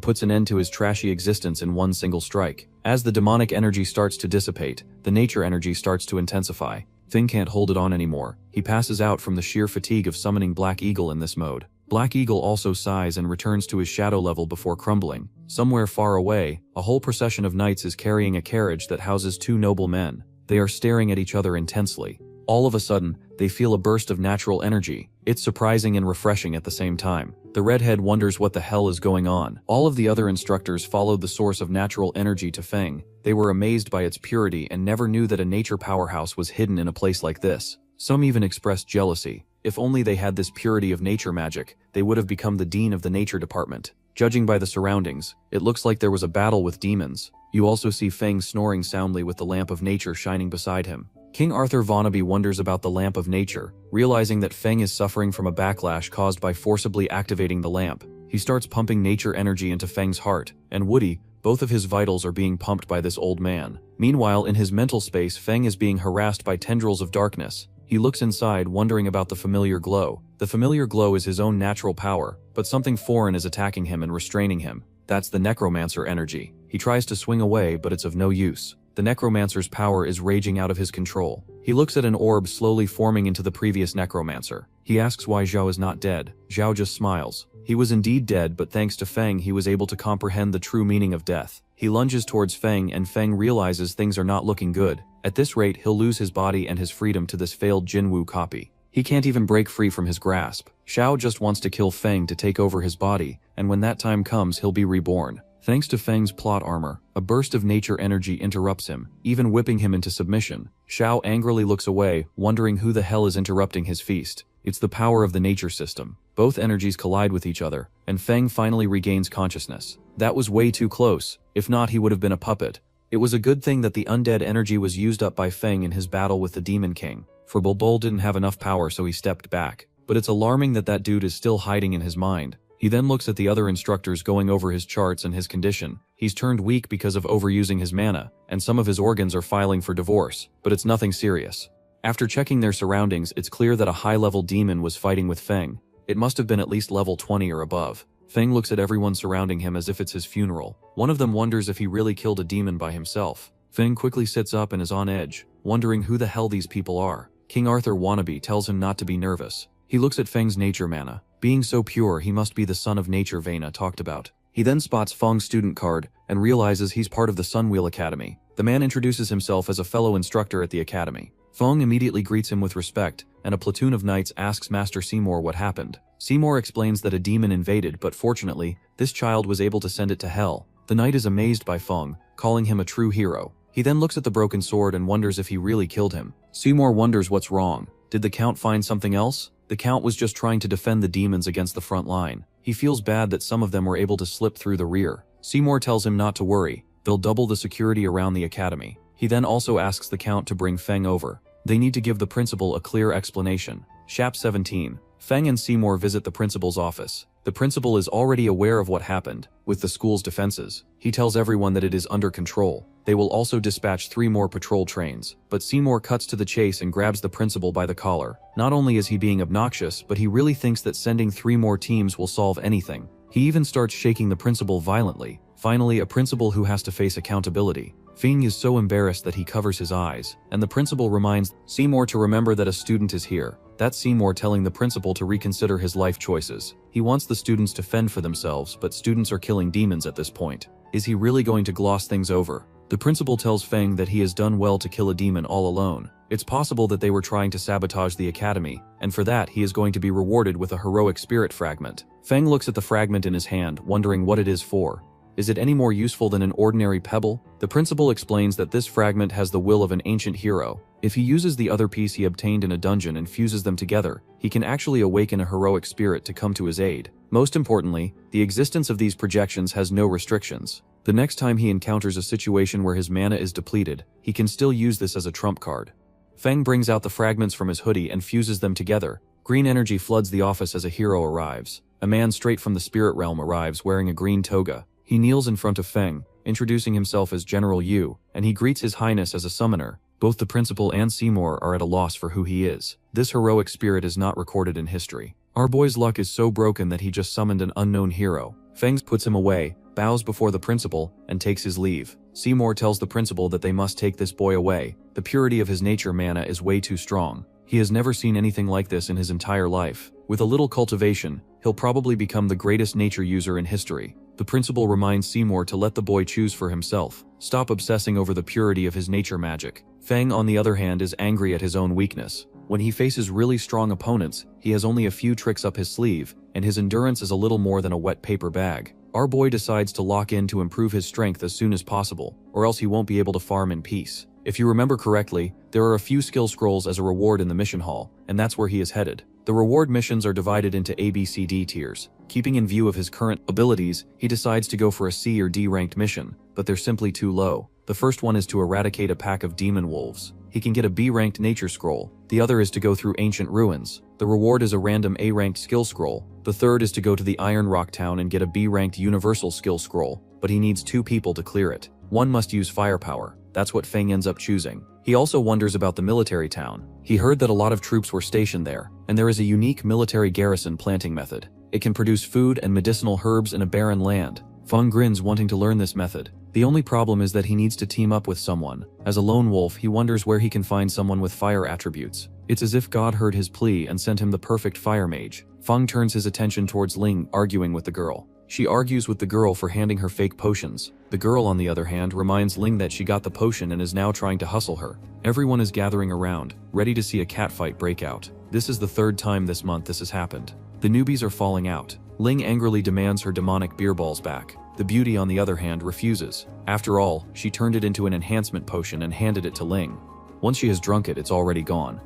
puts an end to his trashy existence in one single strike. As the demonic energy starts to dissipate, the nature energy starts to intensify. Feng can't hold it on anymore. He passes out from the sheer fatigue of summoning Black Eagle in this mode. Black Eagle also sighs and returns to his shadow level before crumbling. Somewhere far away, a whole procession of knights is carrying a carriage that houses 2 noble men. They are staring at each other intensely. All of a sudden, they feel a burst of natural energy. It's surprising and refreshing at the same time. The redhead wonders what the hell is going on. All of the other instructors followed the source of natural energy to Feng. They were amazed by its purity and never knew that a nature powerhouse was hidden in a place like this. Some even expressed jealousy. If only they had this purity of nature magic, they would have become the dean of the nature department. Judging by the surroundings, it looks like there was a battle with demons. You also see Feng snoring soundly with the lamp of nature shining beside him. King Arthur Vonnaby wonders about the lamp of nature, realizing that Feng is suffering from a backlash caused by forcibly activating the lamp. He starts pumping nature energy into Feng's heart, and Woody, both of his vitals are being pumped by this old man. Meanwhile, in his mental space, Feng is being harassed by tendrils of darkness. He looks inside, wondering about the familiar glow. The familiar glow is his own natural power, but something foreign is attacking him and restraining him. That's the Necromancer energy. He tries to swing away, but it's of no use. The Necromancer's power is raging out of his control. He looks at an orb slowly forming into the previous Necromancer. He asks why Zhao is not dead. Zhao just smiles. He was indeed dead, but thanks to Feng he was able to comprehend the true meaning of death. He lunges towards Feng, and Feng realizes things are not looking good. At this rate, he'll lose his body and his freedom to this failed Jinwu copy. He can't even break free from his grasp. Xiao just wants to kill Feng to take over his body, and when that time comes he'll be reborn. Thanks to Feng's plot armor, a burst of nature energy interrupts him, even whipping him into submission. Xiao angrily looks away, wondering who the hell is interrupting his feast. It's the power of the nature system. Both energies collide with each other, and Feng finally regains consciousness. That was way too close. If not, he would have been a puppet. It was a good thing that the undead energy was used up by Feng in his battle with the Demon King, for Bulbul didn't have enough power, so he stepped back. But it's alarming that that dude is still hiding in his mind. He then looks at the other instructors going over his charts and his condition. He's turned weak because of overusing his mana, and some of his organs are filing for divorce, but it's nothing serious. After checking their surroundings, it's clear that a high-level demon was fighting with Feng. It must have been at least level 20 or above. Feng looks at everyone surrounding him as if it's his funeral. One of them wonders if he really killed a demon by himself. Feng quickly sits up and is on edge, wondering who the hell these people are. King Arthur wannabe tells him not to be nervous. He looks at Feng's nature mana. Being so pure, he must be the son of nature Vena talked about. He then spots Feng's student card and realizes he's part of the Sunwheel Academy. The man introduces himself as a fellow instructor at the academy. Feng immediately greets him with respect, and a platoon of knights asks Master Seymour what happened. Seymour explains that a demon invaded, but fortunately, this child was able to send it to hell. The knight is amazed by Feng, calling him a true hero. He then looks at the broken sword and wonders if he really killed him. Seymour wonders what's wrong. Did the Count find something else? The Count was just trying to defend the demons against the front line. He feels bad that some of them were able to slip through the rear. Seymour tells him not to worry. They'll double the security around the academy. He then also asks the Count to bring Feng over. They need to give the principal a clear explanation. Chap 17. Feng and Seymour visit the principal's office. The principal is already aware of what happened with the school's defenses. He tells everyone that it is under control. They will also dispatch 3 more patrol trains. But Seymour cuts to the chase and grabs the principal by the collar. Not only is he being obnoxious, but he really thinks that sending 3 more teams will solve anything. He even starts shaking the principal violently. Finally, a principal who has to face accountability. Feng is so embarrassed that he covers his eyes, and the principal reminds Seymour to remember that a student is here. That's Seymour telling the principal to reconsider his life choices. He wants the students to fend for themselves, but students are killing demons at this point. Is he really going to gloss things over? The principal tells Feng that he has done well to kill a demon all alone. It's possible that they were trying to sabotage the academy, and for that he is going to be rewarded with a heroic spirit fragment. Feng looks at the fragment in his hand, wondering what it is for. Is it any more useful than an ordinary pebble? The principal explains that this fragment has the will of an ancient hero. If he uses the other piece he obtained in a dungeon and fuses them together, he can actually awaken a heroic spirit to come to his aid. Most importantly, the existence of these projections has no restrictions. The next time he encounters a situation where his mana is depleted, he can still use this as a trump card. Feng brings out the fragments from his hoodie and fuses them together. Green energy floods the office as a hero arrives. A man straight from the spirit realm arrives wearing a green toga. He kneels in front of Feng, introducing himself as General Yu, and he greets His Highness as a summoner. Both the principal and Seymour are at a loss for who he is. This heroic spirit is not recorded in history. Our boy's luck is so broken that he just summoned an unknown hero. Feng puts him away, bows before the principal, and takes his leave. Seymour tells the principal that they must take this boy away. The purity of his nature mana is way too strong. He has never seen anything like this in his entire life. With a little cultivation, he'll probably become the greatest nature user in history. The principal reminds Seymour to let the boy choose for himself. Stop obsessing over the purity of his nature magic. Feng, on the other hand, is angry at his own weakness. When he faces really strong opponents, he has only a few tricks up his sleeve, and his endurance is a little more than a wet paper bag. Our boy decides to lock in to improve his strength as soon as possible, or else he won't be able to farm in peace. If you remember correctly, there are a few skill scrolls as a reward in the mission hall, and that's where he is headed. The reward missions are divided into ABCD tiers. Keeping in view of his current abilities, he decides to go for a C or D ranked mission, but they're simply too low. The first one is to eradicate a pack of demon wolves. He can get a B ranked nature scroll. The other is to go through ancient ruins. The reward is a random A ranked skill scroll. The third is to go to the Iron Rock town and get a B ranked universal skill scroll, but he needs 2 people to clear it. One must use firepower. That's what Feng ends up choosing. He also wonders about the military town. He heard that a lot of troops were stationed there, and there is a unique military garrison planting method. It can produce food and medicinal herbs in a barren land. Feng grins, wanting to learn this method. The only problem is that he needs to team up with someone. As a lone wolf, he wonders where he can find someone with fire attributes. It's as if God heard his plea and sent him the perfect fire mage. Feng turns his attention towards Ling, arguing with the girl. She argues with the girl for handing her fake potions. The girl, on the other hand, reminds Ling that she got the potion and is now trying to hustle her. Everyone is gathering around, ready to see a catfight break out. This is the 3rd time this month this has happened. The newbies are falling out. Ling angrily demands her demonic beer balls back. The beauty, on the other hand, refuses. After all, she turned it into an enhancement potion and handed it to Ling. Once she has drunk it, it's already gone.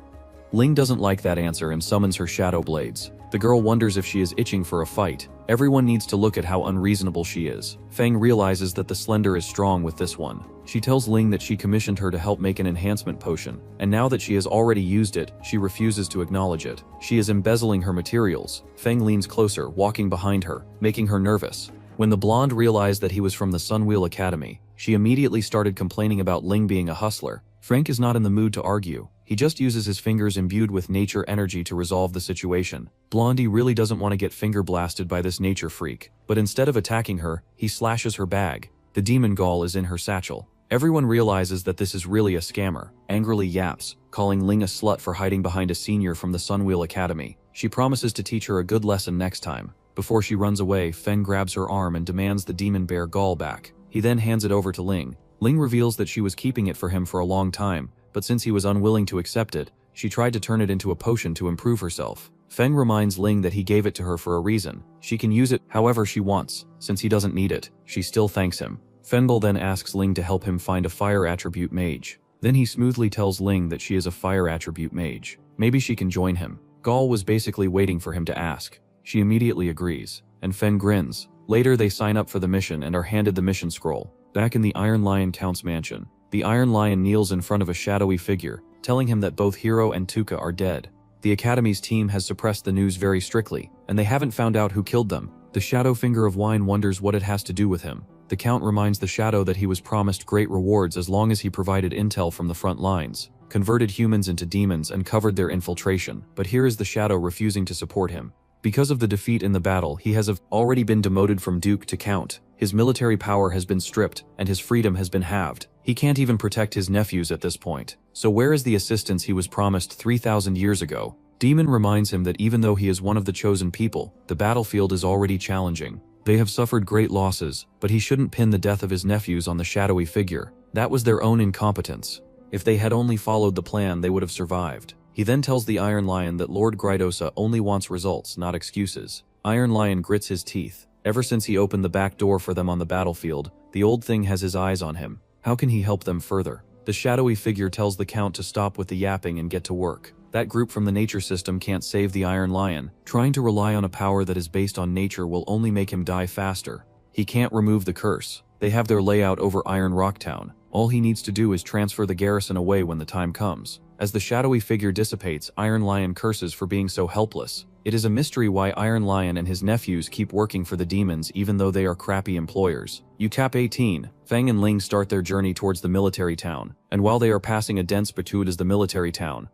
Ling doesn't like that answer and summons her shadow blades. The girl wonders if she is itching for a fight. Everyone needs to look at how unreasonable she is. Feng realizes that the Slender is strong with this one. She tells Ling that she commissioned her to help make an enhancement potion, and now that she has already used it, she refuses to acknowledge it. She is embezzling her materials. Feng leans closer, walking behind her, making her nervous. When the blonde realized that he was from the Sunwheel Academy, she immediately started complaining about Ling being a hustler. Frank is not in the mood to argue. He just uses his fingers imbued with nature energy to resolve the situation. Blondie really doesn't want to get finger blasted by this nature freak, but instead of attacking her, he slashes her bag. The demon gall is in her satchel. Everyone realizes that this is really a scammer, angrily yaps, calling Ling a slut for hiding behind a senior from the Sunwheel Academy. She promises to teach her a good lesson next time. Before she runs away, Feng grabs her arm and demands the demon bear gall back. He then hands it over to Ling. Ling reveals that she was keeping it for him for a long time, but since he was unwilling to accept it, she tried to turn it into a potion to improve herself. Feng reminds Ling that he gave it to her for a reason. She can use it however she wants. Since he doesn't need it, she still thanks him. Fenbel then asks Ling to help him find a fire attribute mage. Then he smoothly tells Ling that she is a fire attribute mage. Maybe she can join him. Gall was basically waiting for him to ask. She immediately agrees, and Feng grins. Later they sign up for the mission and are handed the mission scroll. Back in the Iron Lion Count's mansion, the Iron Lion kneels in front of a shadowy figure, telling him that both Hiro and Tuka are dead. The Academy's team has suppressed the news very strictly, and they haven't found out who killed them. The Shadow Finger of Wine wonders what it has to do with him. The Count reminds the Shadow that he was promised great rewards as long as he provided intel from the front lines, converted humans into demons and covered their infiltration, but here is the Shadow refusing to support him. Because of the defeat in the battle, he has already been demoted from Duke to Count. His military power has been stripped, and his freedom has been halved. He can't even protect his nephews at this point. So where is the assistance he was promised 3,000 years ago? Demon reminds him that even though he is one of the chosen people, the battlefield is already challenging. They have suffered great losses, but he shouldn't pin the death of his nephews on the shadowy figure. That was their own incompetence. If they had only followed the plan, they would have survived. He then tells the Iron Lion that Lord Grydosa only wants results, not excuses. Iron Lion grits his teeth. Ever since he opened the back door for them on the battlefield, the old thing has his eyes on him. How can he help them further? The shadowy figure tells the Count to stop with the yapping and get to work. That group from the nature system can't save the Iron Lion. Trying to rely on a power that is based on nature will only make him die faster. He can't remove the curse. They have their layout over Iron Rock Town. All he needs to do is transfer the garrison away when the time comes. As the shadowy figure dissipates, Iron Lion curses for being so helpless. It is a mystery why Iron Lion and his nephews keep working for the demons even though they are crappy employers. UTAP 18. Feng and Ling start their journey towards the military town, and while they are passing a dense Batude as the military town,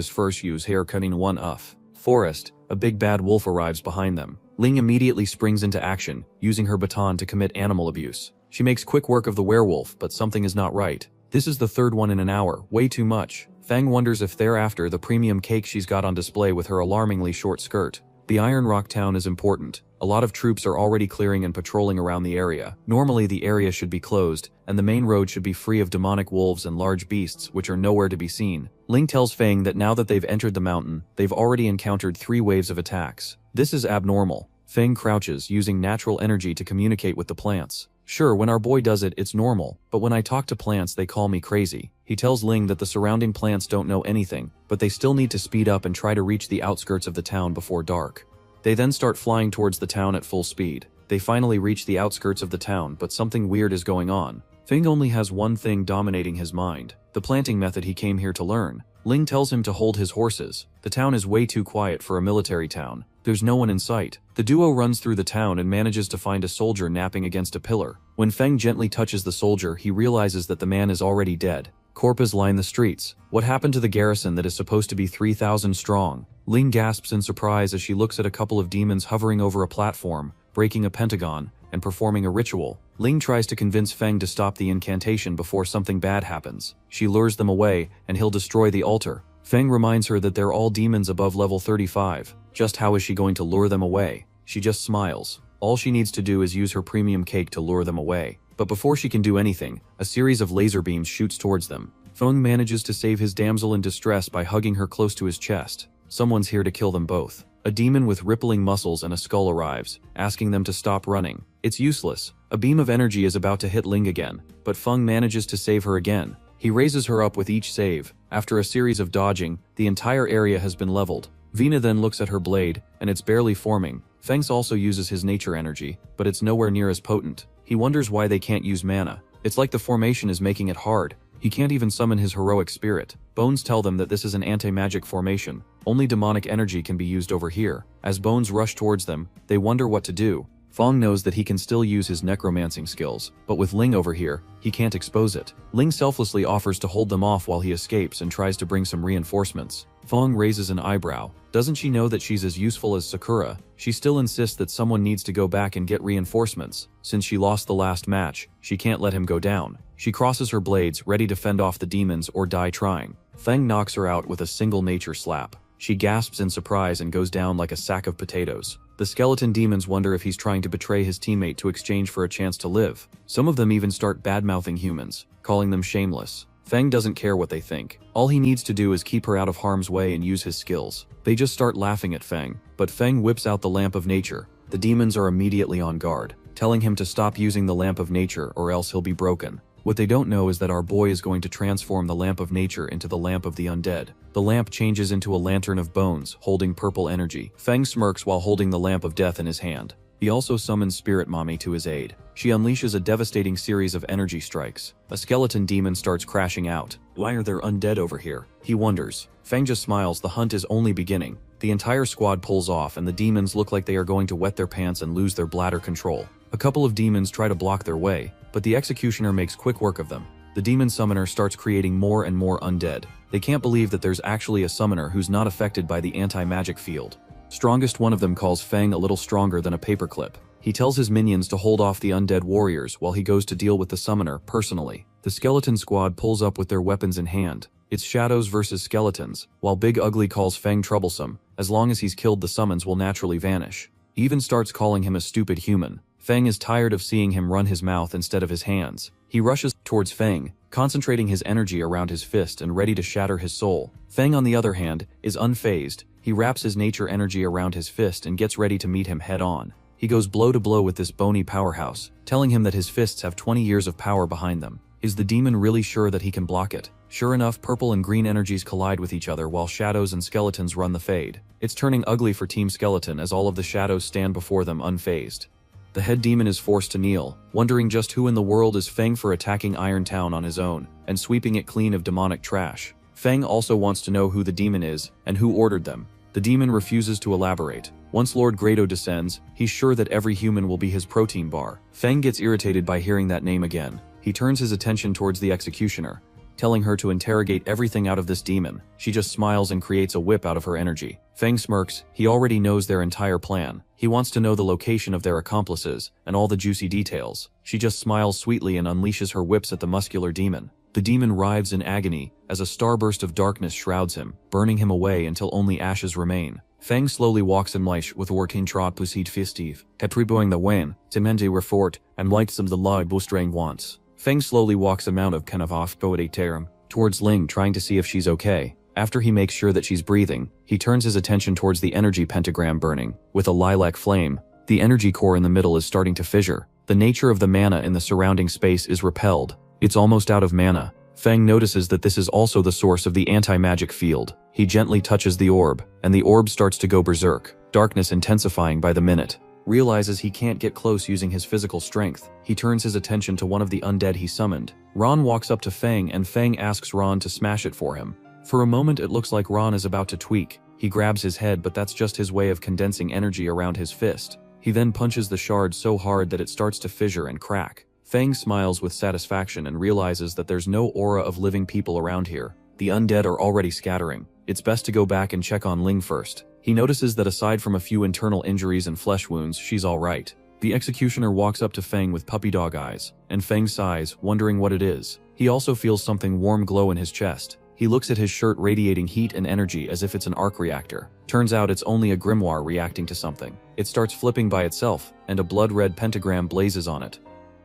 first use hair cutting one off. Forest, a big bad wolf arrives behind them. Ling immediately springs into action, using her baton to commit animal abuse. She makes quick work of the werewolf, but something is not right. This is the third one in an hour, way too much. Feng wonders if thereafter the premium cake she's got on display with her alarmingly short skirt. The Iron Rock Town is important. A lot of troops are already clearing and patrolling around the area. Normally the area should be closed, and the main road should be free of demonic wolves and large beasts which are nowhere to be seen. Ling tells Feng that now that they've entered the mountain, they've already encountered 3 waves of attacks. This is abnormal. Feng crouches, using natural energy to communicate with the plants. Sure, when our boy does it, it's normal, but when I talk to plants, they call me crazy. He tells Ling that the surrounding plants don't know anything, but they still need to speed up and try to reach the outskirts of the town before dark. They then start flying towards the town at full speed. They finally reach the outskirts of the town, but something weird is going on. Feng only has one thing dominating his mind, the planting method he came here to learn. Ling tells him to hold his horses. The town is way too quiet for a military town. There's no one in sight. The duo runs through the town and manages to find a soldier napping against a pillar. When Feng gently touches the soldier, he realizes that the man is already dead. Corpses line the streets. What happened to the garrison that is supposed to be 3,000 strong? Ling gasps in surprise as she looks at a couple of demons hovering over a platform, breaking a pentagon, and performing a ritual. Ling tries to convince Feng to stop the incantation before something bad happens. She lures them away, and he'll destroy the altar. Feng reminds her that they're all demons above level 35. Just how is she going to lure them away? She just smiles. All she needs to do is use her premium cake to lure them away. But before she can do anything, a series of laser beams shoots towards them. Feng manages to save his damsel in distress by hugging her close to his chest. Someone's here to kill them both. A demon with rippling muscles and a skull arrives, asking them to stop running. It's useless. A beam of energy is about to hit Ling again, but Feng manages to save her again. He raises her up with each save. After a series of dodging, the entire area has been leveled. Vina then looks at her blade, and it's barely forming. Feng also uses his nature energy, but it's nowhere near as potent. He wonders why they can't use mana. It's like the formation is making it hard. He can't even summon his heroic spirit. Bones tell them that this is an anti-magic formation. Only demonic energy can be used over here. As Bones rush towards them, they wonder what to do. Fong knows that he can still use his necromancing skills, but with Ling over here, he can't expose it. Ling selflessly offers to hold them off while he escapes and tries to bring some reinforcements. Fong raises an eyebrow. Doesn't she know that she's as useful as Sakura? She still insists that someone needs to go back and get reinforcements. Since she lost the last match, she can't let him go down. She crosses her blades, ready to fend off the demons or die trying. Feng knocks her out with a single nature slap. She gasps in surprise and goes down like a sack of potatoes. The skeleton demons wonder if he's trying to betray his teammate to exchange for a chance to live. Some of them even start bad-mouthing humans, calling them shameless. Feng doesn't care what they think. All he needs to do is keep her out of harm's way and use his skills. They just start laughing at Feng, but Feng whips out the Lamp of Nature. The demons are immediately on guard, telling him to stop using the Lamp of Nature or else he'll be broken. What they don't know is that our boy is going to transform the Lamp of Nature into the Lamp of the Undead. The lamp changes into a lantern of bones, holding purple energy. Feng smirks while holding the Lamp of Death in his hand. He also summons Spirit Mommy to his aid. She unleashes a devastating series of energy strikes. A skeleton demon starts crashing out. Why are there undead over here? He wonders. Feng just smiles. The hunt is only beginning. The entire squad pulls off and the demons look like they are going to wet their pants and lose their bladder control. A couple of demons try to block their way, but the executioner makes quick work of them. The demon summoner starts creating more and more undead. They can't believe that there's actually a summoner who's not affected by the anti-magic field. Strongest one of them calls Feng a little stronger than a paperclip. He tells his minions to hold off the undead warriors while he goes to deal with the summoner personally. The skeleton squad pulls up with their weapons in hand. It's shadows versus skeletons, while Big Ugly calls Feng troublesome. As long as he's killed, the summons will naturally vanish. He even starts calling him a stupid human. Feng is tired of seeing him run his mouth instead of his hands. He rushes towards Feng, concentrating his energy around his fist and ready to shatter his soul. Feng, on the other hand, is unfazed. He wraps his nature energy around his fist and gets ready to meet him head-on. He goes blow to blow with this bony powerhouse, telling him that his fists have 20 years of power behind them. Is the demon really sure that he can block it? Sure enough, purple and green energies collide with each other while shadows and skeletons run the fade. It's turning ugly for Team Skeleton as all of the shadows stand before them unfazed. The head demon is forced to kneel, wondering just who in the world is Feng for attacking Iron Town on his own and sweeping it clean of demonic trash. Feng also wants to know who the demon is and who ordered them. The demon refuses to elaborate. Once Lord Grado descends, he's sure that every human will be his protein bar. Feng gets irritated by hearing that name again. He turns his attention towards the executioner, telling her to interrogate everything out of this demon. She just smiles and creates a whip out of her energy. Feng smirks. He already knows their entire plan. He wants to know the location of their accomplices and all the juicy details. She just smiles sweetly and unleashes her whips at the muscular demon. The demon writhes in agony as a starburst of darkness shrouds him, burning him away until only ashes remain. Feng slowly walks in light with working trot pusit festive, attributing the wen, temente refort, and lights of the lie boostering wants. Feng slowly walks a mount of Kanavaf Poetaterum towards Ling, trying to see if she's okay. After he makes sure that she's breathing, he turns his attention towards the energy pentagram burning. With a lilac flame, the energy core in the middle is starting to fissure. The nature of the mana in the surrounding space is repelled. It's almost out of mana. Feng notices that this is also the source of the anti-magic field. He gently touches the orb, and the orb starts to go berserk, darkness intensifying by the minute. Realizes he can't get close using his physical strength. He turns his attention to one of the undead he summoned. Ron walks up to Feng and Feng asks Ron to smash it for him. For a moment it looks like Ron is about to tweak. He grabs his head, but that's just his way of condensing energy around his fist. He then punches the shard so hard that it starts to fissure and crack. Feng smiles with satisfaction and realizes that there's no aura of living people around here. The undead are already scattering. It's best to go back and check on Ling first. He notices that aside from a few internal injuries and flesh wounds, she's alright. The executioner walks up to Feng with puppy dog eyes, and Feng sighs, wondering what it is. He also feels something warm glow in his chest. He looks at his shirt radiating heat and energy as if it's an arc reactor. Turns out it's only a grimoire reacting to something. It starts flipping by itself, and a blood-red pentagram blazes on it.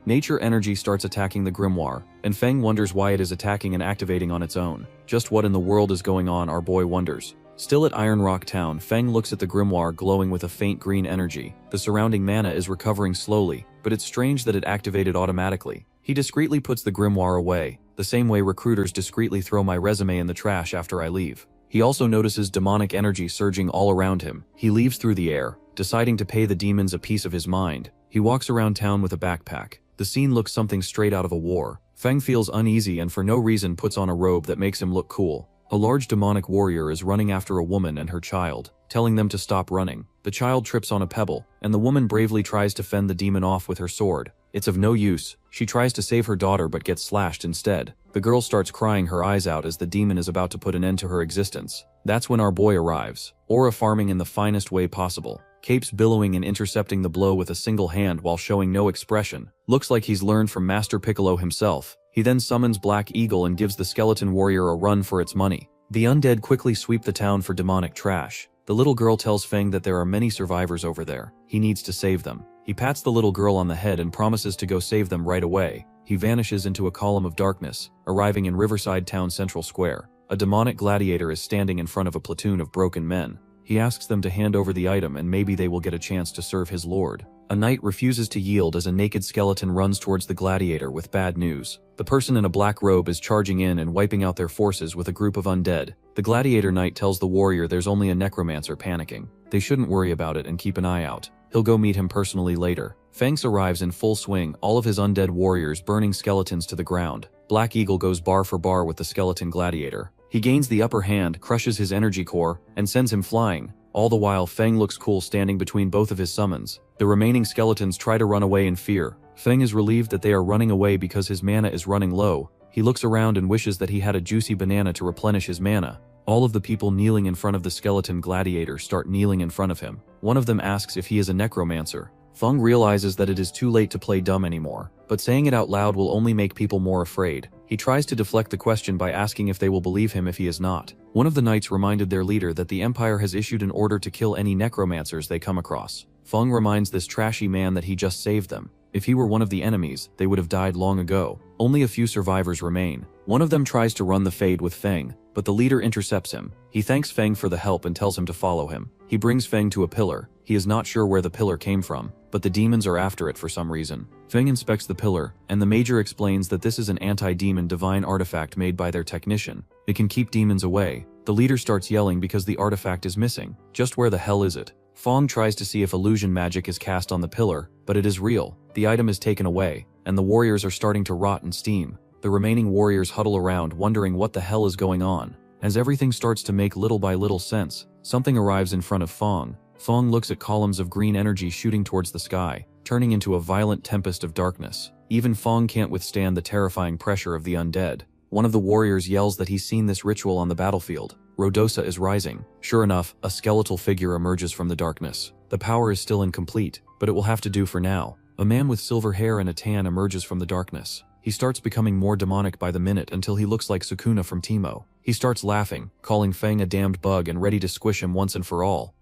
Nature energy starts attacking the grimoire, and Feng wonders why it is attacking and activating on its own. Just what in the world is going on, our boy wonders. Still at Iron Rock Town, Feng looks at the grimoire glowing with a faint green energy. The surrounding mana is recovering slowly, but it's strange that it activated automatically. He discreetly puts the grimoire away, the same way recruiters discreetly throw my resume in the trash after I leave. He also notices demonic energy surging all around him. He leaves through the air, deciding to pay the demons a piece of his mind. He walks around town with a backpack. The scene looks something straight out of a war. Feng feels uneasy and for no reason puts on a robe that makes him look cool. A large demonic warrior is running after a woman and her child, telling them to stop running. The child trips on a pebble, and the woman bravely tries to fend the demon off with her sword. It's of no use. She tries to save her daughter but gets slashed instead. The girl starts crying her eyes out as the demon is about to put an end to her existence. That's when our boy arrives, aura farming in the finest way possible. Capes billowing and intercepting the blow with a single hand while showing no expression. Looks like he's learned from Master Piccolo himself. He then summons Black Eagle and gives the skeleton warrior a run for its money. The undead quickly sweep the town for demonic trash. The little girl tells Feng that there are many survivors over there. He needs to save them. He pats the little girl on the head and promises to go save them right away. He vanishes into a column of darkness, arriving in Riverside Town Central Square. A demonic gladiator is standing in front of a platoon of broken men. He asks them to hand over the item and maybe they will get a chance to serve his lord. A knight refuses to yield as a naked skeleton runs towards the gladiator with bad news. The person in a black robe is charging in and wiping out their forces with a group of undead. The gladiator knight tells the warrior there's only a necromancer panicking. They shouldn't worry about it and keep an eye out. He'll go meet him personally later. Fangs arrives in full swing, all of his undead warriors burning skeletons to the ground. Black Eagle goes bar for bar with the skeleton gladiator. He gains the upper hand, crushes his energy core, and sends him flying. All the while, Feng looks cool standing between both of his summons. The remaining skeletons try to run away in fear. Feng is relieved that they are running away because his mana is running low. He looks around and wishes that he had a juicy banana to replenish his mana. All of the people kneeling in front of the skeleton gladiator start kneeling in front of him. One of them asks if he is a necromancer. Feng realizes that it is too late to play dumb anymore, but saying it out loud will only make people more afraid. He tries to deflect the question by asking if they will believe him if he is not. One of the knights reminded their leader that the Empire has issued an order to kill any necromancers they come across. Feng reminds this trashy man that he just saved them. If he were one of the enemies, they would have died long ago. Only a few survivors remain. One of them tries to run the fade with Feng, but the leader intercepts him. He thanks Feng for the help and tells him to follow him. He brings Feng to a pillar. He is not sure where the pillar came from, but the demons are after it for some reason. Feng inspects the pillar, and the major explains that this is an anti-demon divine artifact made by their technician. It can keep demons away. The leader starts yelling because the artifact is missing. Just where the hell is it? Feng tries to see if illusion magic is cast on the pillar, but it is real. The item is taken away, and the warriors are starting to rot and steam. The remaining warriors huddle around wondering what the hell is going on. As everything starts to make little by little sense, something arrives in front of Feng. Feng looks at columns of green energy shooting towards the sky, turning into a violent tempest of darkness. Even Feng can't withstand the terrifying pressure of the undead. One of the warriors yells that he's seen this ritual on the battlefield. Rhodosa is rising. Sure enough, a skeletal figure emerges from the darkness. The power is still incomplete, but it will have to do for now. A man with silver hair and a tan emerges from the darkness. He starts becoming more demonic by the minute until he looks like Sukuna from Teemo. He starts laughing, calling Feng a damned bug and ready to squish him once and for all.